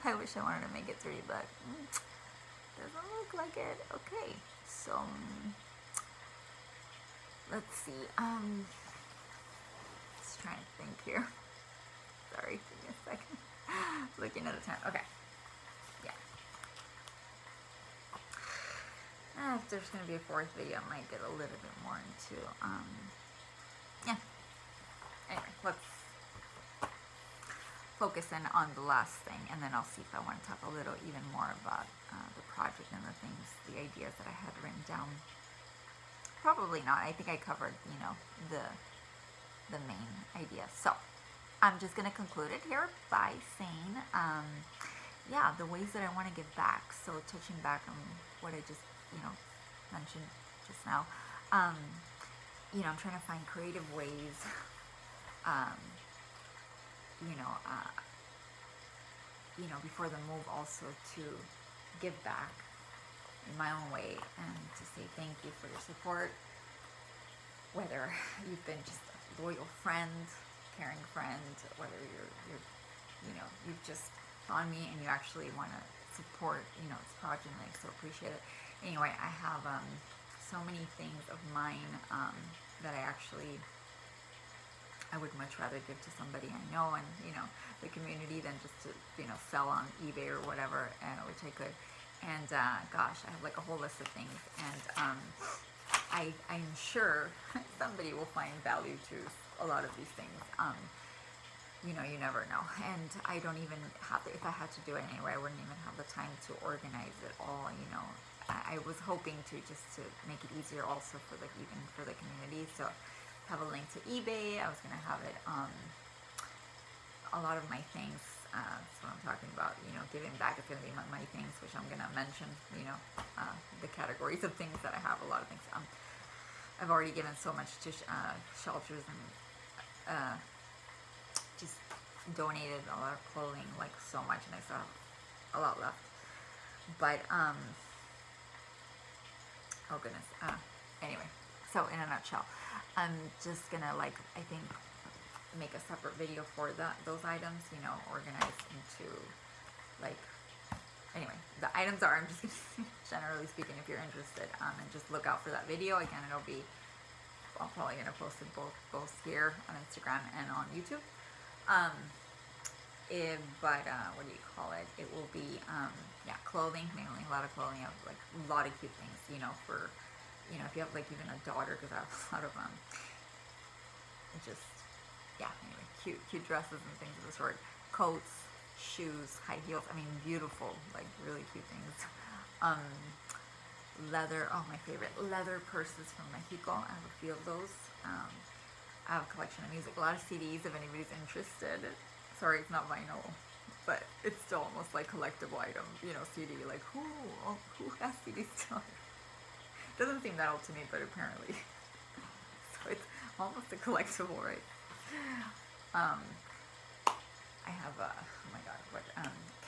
I wish I wanted to make it 3, but doesn't look like it. Okay, so, let's see, just trying to think here, sorry, give me a second, looking at the time, okay. If there's going to be a 4th video, I might get a little bit more into, yeah. Anyway, let's focus in on the last thing, and then I'll see if I want to talk a little even more about the project and the things, the ideas that I had written down. Probably not. I think I covered, you know, the main idea. So, I'm just going to conclude it here by saying, yeah, the ways that I want to give back. So, touching back on what I just, you know, mentioned just now, you know, I'm trying to find creative ways, you know, before the move, also to give back in my own way, and to say thank you for your support, whether you've been just a loyal friend, caring friend, whether you're you know, you've just found me and you actually want to support, you know, this project, and I so appreciate it. Anyway, I have so many things of mine that I would much rather give to somebody I know and, you know, the community, than just to, you know, sell on eBay or whatever, which I could. And gosh, I have like a whole list of things, and I'm sure somebody will find value to a lot of these things. You know, you never know. And I don't even have if I had to do it anyway, I wouldn't even have the time to organize it all, you know. I was hoping to just to make it easier also for even for the community. So have a link to eBay. I was going to have it, a lot of my things, that's what I'm talking about, you know, giving back is going to be my things, which I'm going to mention, you know, the categories of things that I have, a lot of things. I've already given so much to shelters, and just donated a lot of clothing, like so much, and I still have a lot left. But, oh goodness, anyway, so in a nutshell, I'm just gonna, like, I think, make a separate video for those items, you know, organized into, like, anyway, the items are, I'm just gonna, generally speaking, if you're interested, and just look out for that video. Again, it'll be, I'm probably gonna post it both here on Instagram and on YouTube. But what do you call it? It will be, yeah, clothing, mainly a lot of clothing. I have like a lot of cute things, you know, for, you know, if you have like even a daughter, because I have a lot of, just, yeah, anyway, cute dresses and things of the sort. Coats, shoes, high heels, I mean, beautiful, like really cute things. Leather, oh, my favorite, leather purses from Mexico. I have a few of those. I have a collection of music, a lot of CDs if anybody's interested. Sorry, it's not vinyl, but it's still almost like collectible item, you know, CD, like who has CDs still? Doesn't seem that old to me, but apparently. So it's almost a collectible, right? I have, oh my god, what,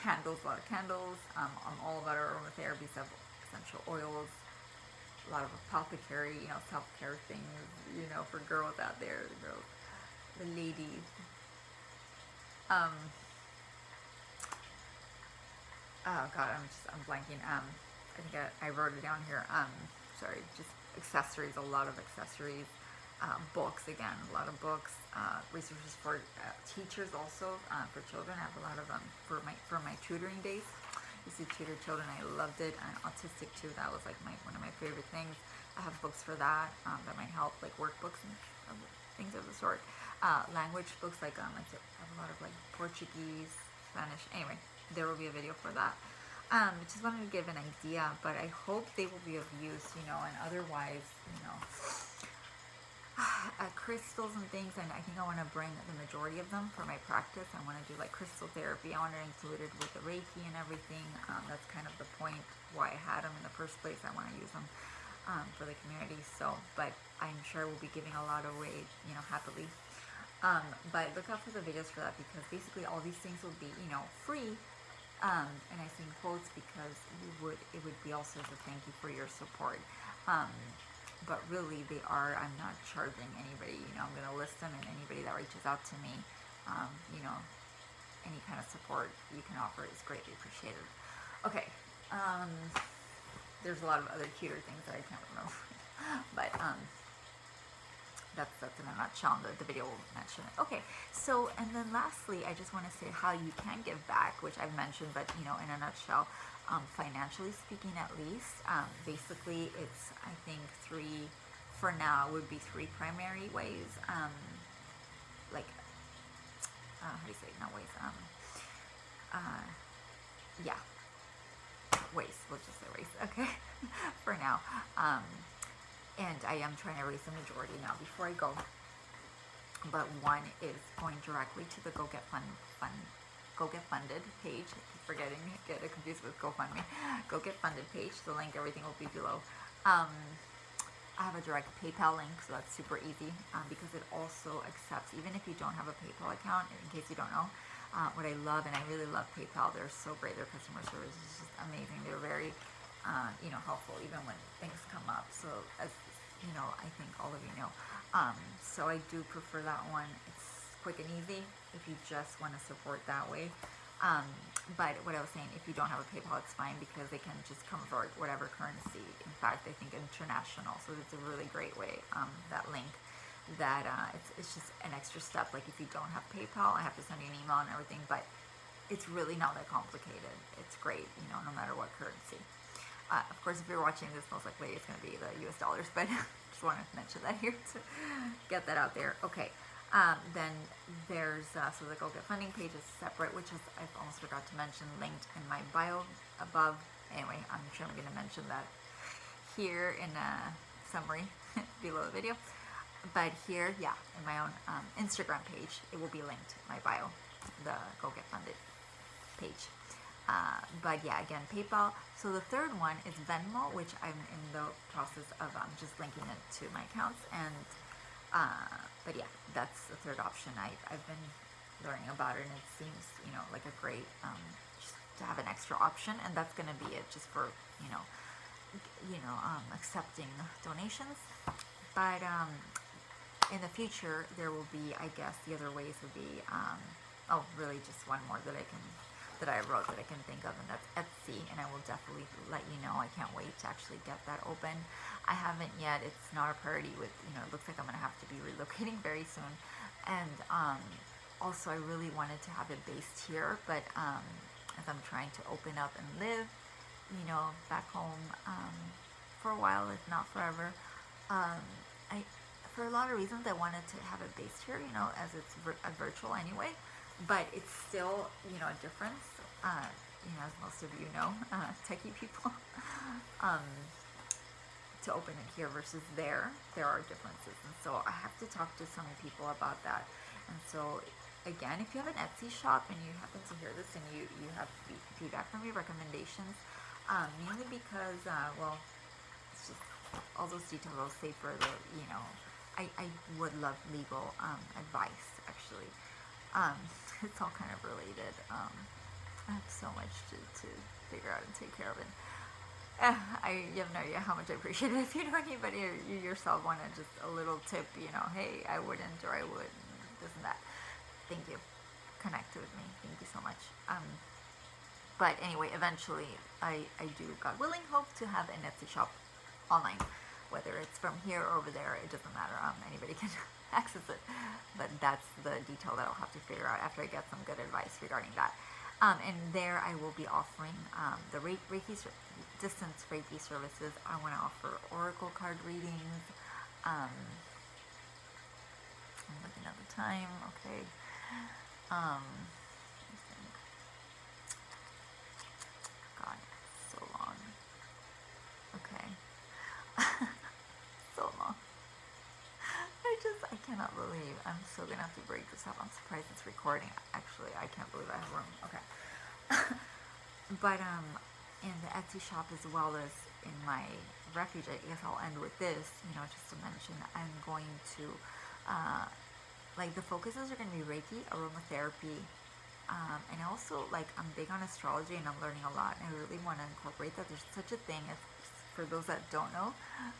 candles, a lot of candles. I'm all about aromatherapy, essential oils, a lot of apothecary, you know, self-care things, you know, for girls out there, the ladies. Oh god, I'm blanking. I think I wrote it down here. Sorry, just accessories, a lot of accessories. Books, again, a lot of books. Resources for teachers also, for children. I have a lot of them for my tutoring days. I used to tutor children. I loved it. And autistic too. That was like one of my favorite things. I have books for that that might help, like workbooks and things of the sort. Language books, like I have a lot of like Portuguese, Spanish. Anyway, there will be a video for that. Just wanted to give an idea, but I hope they will be of use, you know, and otherwise, you know, crystals and things, and I think I want to bring the majority of them for my practice. I want to do like crystal therapy. I want to include it with the Reiki and everything. That's kind of the point why I had them in the first place. I want to use them for the community. So, but I'm sure we'll be giving a lot away, you know, happily. But look out for the videos for that, because basically all these things will be, you know, free. And I say in quotes because it would be also as a thank you for your support. But really I'm not charging anybody, you know, I'm going to list them, and anybody that reaches out to me, you know, any kind of support you can offer is greatly appreciated. Okay, there's a lot of other cuter things that I can't remember, but that's in a nutshell, and the video will mention it. Okay, so, and then lastly, I just want to say how you can give back, which I've mentioned, but, you know, in a nutshell, financially speaking at least. Basically, it's, I think, for now, would be three primary ways. Like, how do you say it? Not ways. Yeah. Ways. We'll just say ways. Okay. For now. And I am trying to raise the majority now before I go. But one is going directly to the GoGetFunded page. I keep forgetting, get it confused with GoFundMe. GoGetFunded page. The link, everything will be below. I have a direct PayPal link, so that's super easy, because it also accepts, even if you don't have a PayPal account, in case you don't know, what I love, and I really love PayPal, they're so great, their customer service is just amazing, they're very, you know, helpful, even when things come up, so as you know, I think all of you know, so I do prefer that one. It's quick and easy if you just want to support that way. But what I was saying, if you don't have a PayPal, it's fine, because they can just convert whatever currency. In fact, I think international, so it's a really great way, that link, that it's just an extra step. Like if you don't have PayPal, I have to send you an email and everything, but it's really not that complicated. It's great, you know, no matter what currency. Of course, if you're watching this, most likely it's going to be the US dollars, but just wanted to mention that here to get that out there. Okay. Then there's, so the GoGetFunding page is separate, which is, I've almost forgot to mention, linked in my bio above. Anyway, I'm sure I'm going to mention that here in a summary below the video. But here, yeah, in my own Instagram page, it will be linked in my bio, the GoGetFunded page. But yeah, again, PayPal. So the third one is Venmo, which I'm in the process of just linking it to my accounts. And but yeah, that's the third option. I've been learning about it, and it seems, you know, like a great, just to have an extra option, and that's going to be it, just for, accepting donations. But in the future, there will be, I guess, the other ways would be, really just one more that I can that I wrote that I can think of, and that's Etsy, and I will definitely let you know. I can't wait to actually get that open. I haven't yet. It's not a priority with, it looks like I'm going to have to be relocating very soon. And also I really wanted to have it based here, but as I'm trying to open up and live, back home for a while, if not forever, for a lot of reasons, I wanted to have it based here, as it's virtual anyway. But it's still, a difference, as most of you know, techie people, to open it here versus there are differences. And so I have to talk to some people about that. And so, again, if you have an Etsy shop and you happen to hear this and you have feedback from me, recommendations, mainly because, it's just all those details I'll say further, I would love legal advice, actually. It's all kind of related. I have so much to figure out and take care of, and you have no idea how much I appreciate it. If you know anybody or you yourself want just a little tip, hey, I wouldn't or I would, this and that. Thank you. Connect with me. Thank you so much. But anyway, eventually, I do, God willing, hope to have an Etsy shop online. Whether it's from here or over there, it doesn't matter. Anybody can access it. But that's the detail that I'll have to figure out after I get some good advice regarding that. And there I will be offering the distance Reiki services. I want to offer oracle card readings. I'm looking at the time. Okay. I think. God, so long. Okay. So long. I cannot believe I'm so gonna have to break this up. I'm surprised it's recording. Actually, I can't believe I have room. Okay. But in the Etsy shop as well as in my refuge, I guess I'll end with this, just to mention I'm going to the focuses are going to be Reiki, aromatherapy, and also I'm big on astrology and I'm learning a lot, and I really want to incorporate that. There's such a thing as, for those that don't know,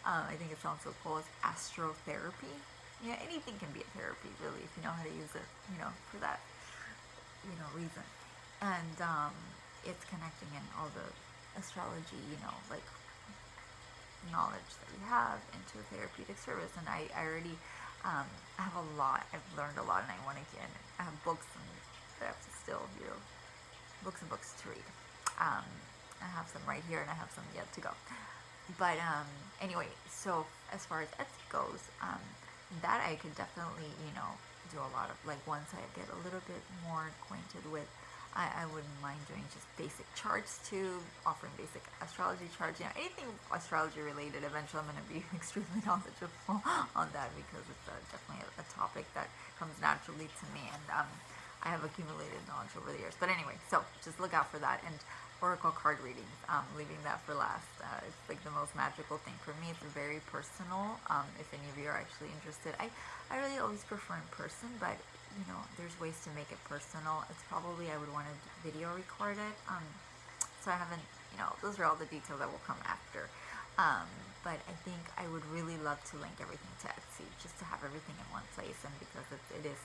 I think it sounds so cool, as astrotherapy. Anything can be a therapy, really, if you know how to use it, for that, reason. And it's connecting in all the astrology, knowledge that you have into a therapeutic service. And I already have a lot. I've learned a lot, and I want to get. I have books, and I have to still, books and books to read. I have some right here, and I have some yet to go. But anyway, so as far as Etsy goes, that I could definitely, do a lot of, once I get a little bit more acquainted with, I wouldn't mind doing just basic charts too, offering basic astrology charts, anything astrology related. Eventually I'm going to be extremely knowledgeable on that, because it's definitely a topic that comes naturally to me, and I have accumulated knowledge over the years. But anyway, so just look out for that. And oracle card readings, leaving that for last. It's the most magical thing for me. It's very personal. If any of you are actually interested, I really always prefer in person, but there's ways to make it personal. It's probably, I would want to video record it. So I haven't, those are all the details that will come after. But I think I would really love to link everything to Etsy, just to have everything in one place. And because it is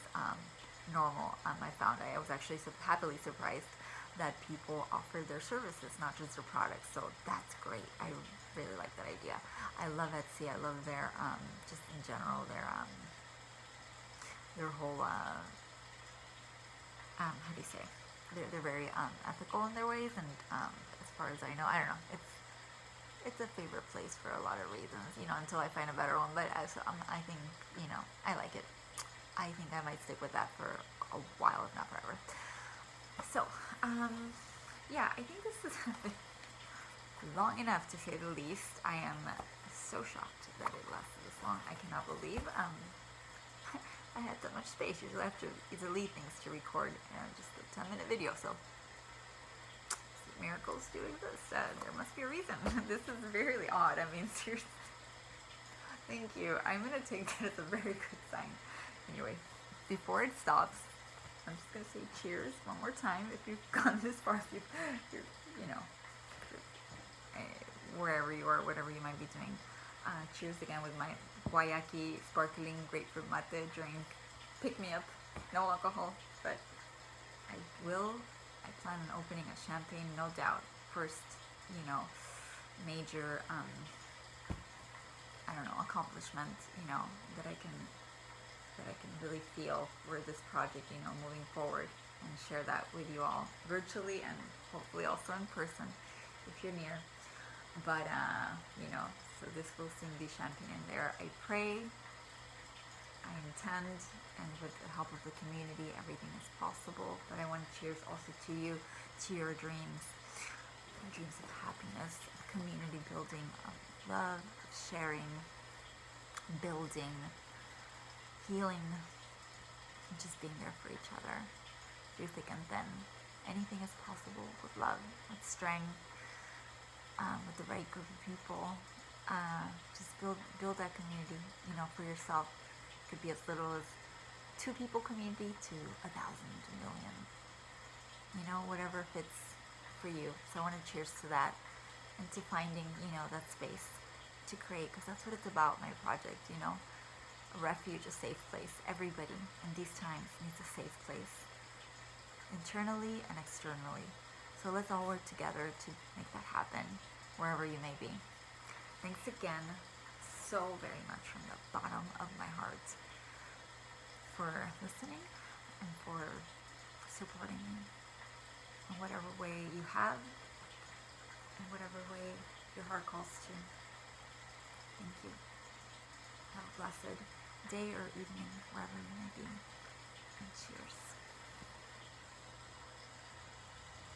normal, I found I was actually happily surprised that people offer their services, not just their products. So that's great. I really like that idea. I love Etsy. I love their, just in general, their whole, how do you say? They're very ethical in their ways, and as far as I know, I don't know. It's a favorite place for a lot of reasons, until I find a better one. But I think, I like it. I think I might stick with that for a while, if not forever. So, yeah, I think this is long enough, to say the least. I am so shocked that it lasted this long. I cannot believe I had that much space. Usually I have to delete things to record just a 10-minute video. So miracles do exist. There must be a reason. This is really odd. I mean, seriously. Thank you. I'm going to take that as a very good sign. Anyway, before it stops, I'm just going to say cheers one more time. If you've gone this far, if you're wherever you are, whatever you might be doing. Cheers again with my guayaki sparkling grapefruit mate drink. Pick me up. No alcohol, but I will I plan on opening a Champagne, no doubt. First, major, I don't know, accomplishment, that I can really feel for this project, moving forward, and share that with you all virtually and hopefully also in person if you're near. But, so this will soon be Champagne in there. I pray, I intend, and with the help of the community, everything is possible. But I want to cheers also to you, to your dreams of happiness, of community building, of love, of sharing, building, healing, and just being there for each other through thick and thin. Anything is possible with love, with strength, with the right group of people. Just build that community, for yourself. It could be as little as 2 people community to 1,000, 1 million. Whatever fits for you. So I want to cheers to that, and to finding, that space to create, because that's what it's about, my project, a refuge, a safe place. Everybody in these times needs a safe place, internally and externally. So let's all work together to make that happen, wherever you may be. Thanks again so very much from the bottom of my heart for listening and for supporting me in whatever way you have, in whatever way your heart calls to. Thank you. Have a blessed day or evening, wherever you may be. And cheers.